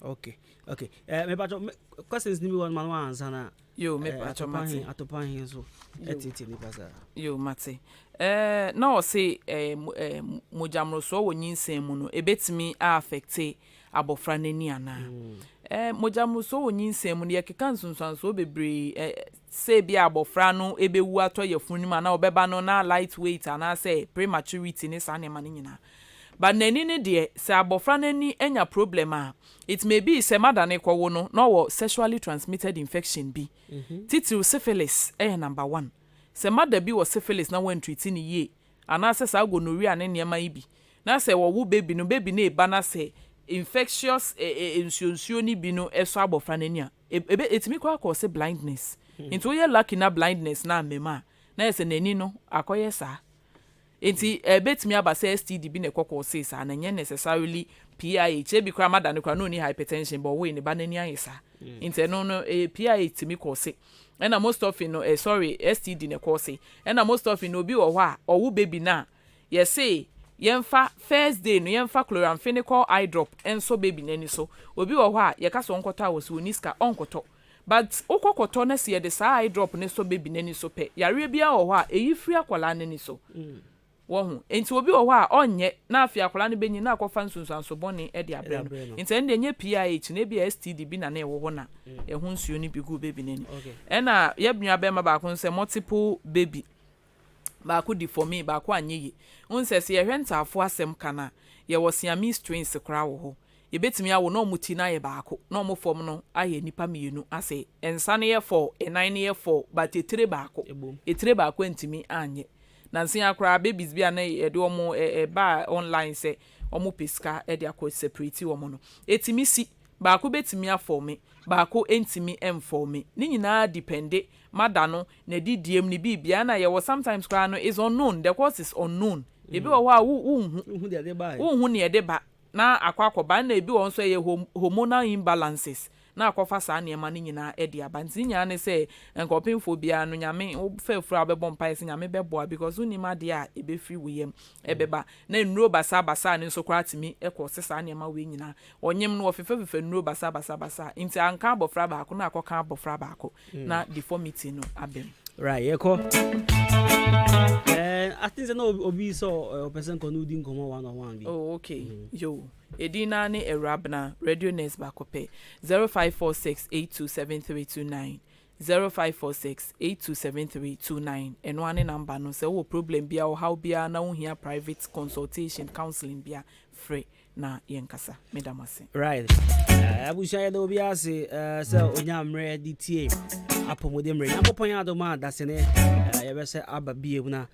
Okay. Me ba questions ni me one man answer na. Yo me pa mate atopan so etiti ni pasa. Yo mate. Na o say mojamroso wo nyinsen mu no ebetimi a affect abofra nani ana. Mojamroso wo nyinsen mu ne yekeka nsonsanso bebre say bia abofra no ebewu atoye funima na obeba no na lightweight ana say prematurity ni sa ne ma nyina. But nani ne de say abofra nani enya problem it may be say madane kwawo no wo sexually transmitted infection bi. Titil syphilis number 1. Say mother bi was syphilis na wan treat ni ye. Ana say sa gonorrhea ne niam yi bi. Na say wo baby no baby na eba na say infectious insunsio ni bi no eso abofra nani a. Etimi kwa cause blindness. Into ye lucky na blindness na mema. Na say nani no akoye sa. Enti betimi aba say STD bi na kokko say sa na nye necessarily PIH bi kwa madane kwa no ni hypertension but we ni ba nani ayesa. Enti no PIH timi cause. And most of STD ne cause. And most of obi wo hwa owu baby na ye say yemfa first day no yemfa chloramphenicol eye drop enso baby nani so obi wo hwa ye ka so nkota wo so niska onkoto. But okokoto na se de sa eye drop ne so baby nani so pe yare bia wo hwa eyi free akwala nani so wo enti obi wo hwa onye na afia akwala ne benyi na akofa nsunsanso bone e de abere no enti ende nye PIH na bia STD bi na na ewo ho na ehun nsuo ni bigu baby nani ena yebnua be ma ba ko nse multiple baby ba ko di for me ba ko anyeye unsese ye hwentafo asem kana ye wo Siamese twins kra wo ho ye betimi awo na omuti na ye ba ko na omofom no aye nipa mienu ase ensa ne ye 4 9 ye 4 but etire ba ko ntimi anye nansi akra babies bia na ye de omo ba online se omo piska e de akọ separate omo no etimi si baako betimi afọ me baako entimi emfo me ni nyina depende madano na didiem ni bibia na ye sometimes kwa no is unknown, the cause is unknown. Ebi wo ha wo ne de ba na akwakoba na ebi won so ye hormonal imbalances na akwafa saa ne ma ni nyina e de abanti nya ne se nkopemfo bia no nyame wo fefura abebọ mpa se nyame beboa because uni ma de a ebe free weyem ebeba na nnuro basa ne nso kwa atimi ekọ sesa ne ma we nyina onyem no ofefe nnuro basa inti anka abofra baako na akoka abofra baako na deformity no abem. Right, yeko. I think no obi so person konudi nkomo one on one. Oh, okay. Yo. Edina ne Erabna Radio Nest bakope 0546827329 0546827329 and one number no say wo problem bia or how bia na wo hia private consultation counseling bia free na yenkasa medamase. Right. Abusha ya do bia say onyamre DTA apomodemre nyapopon ya do ma dasene ye be say ababie na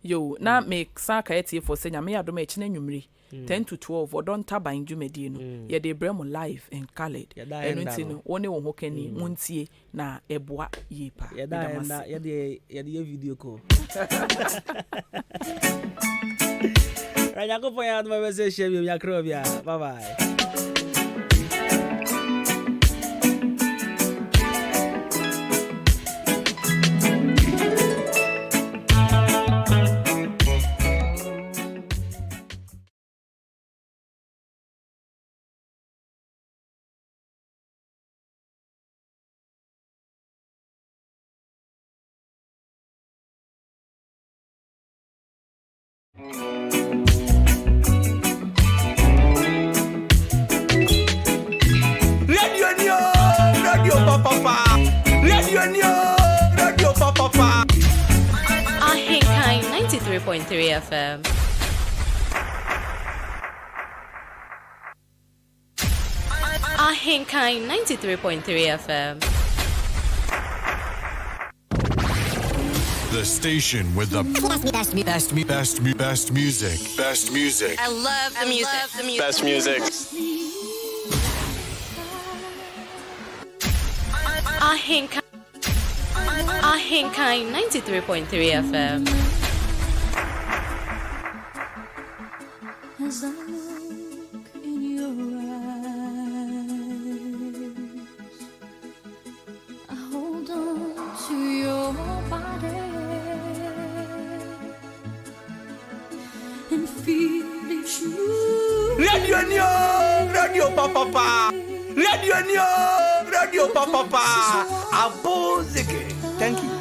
yo na make saka etie for say nyame ya do ma echi na nwumri 10 to 12 or don't taban dwumadi no ye de brem live and colored enu nti no woni wo ho kani muntie na eboa yipa ye de video call Ranyako poya do ma say share ya krobia. Bye bye. Radio Papa. Ahinkai 93.3 FM. Ahinkai 93.3 FM. The station with the best music. Best music. I love the music. Best music. Ahinkai 93.3 FM. As I look in your eyes, I hold on to your body and feel it true. Radio Papa. Radio Papa. Abozike. Thank you.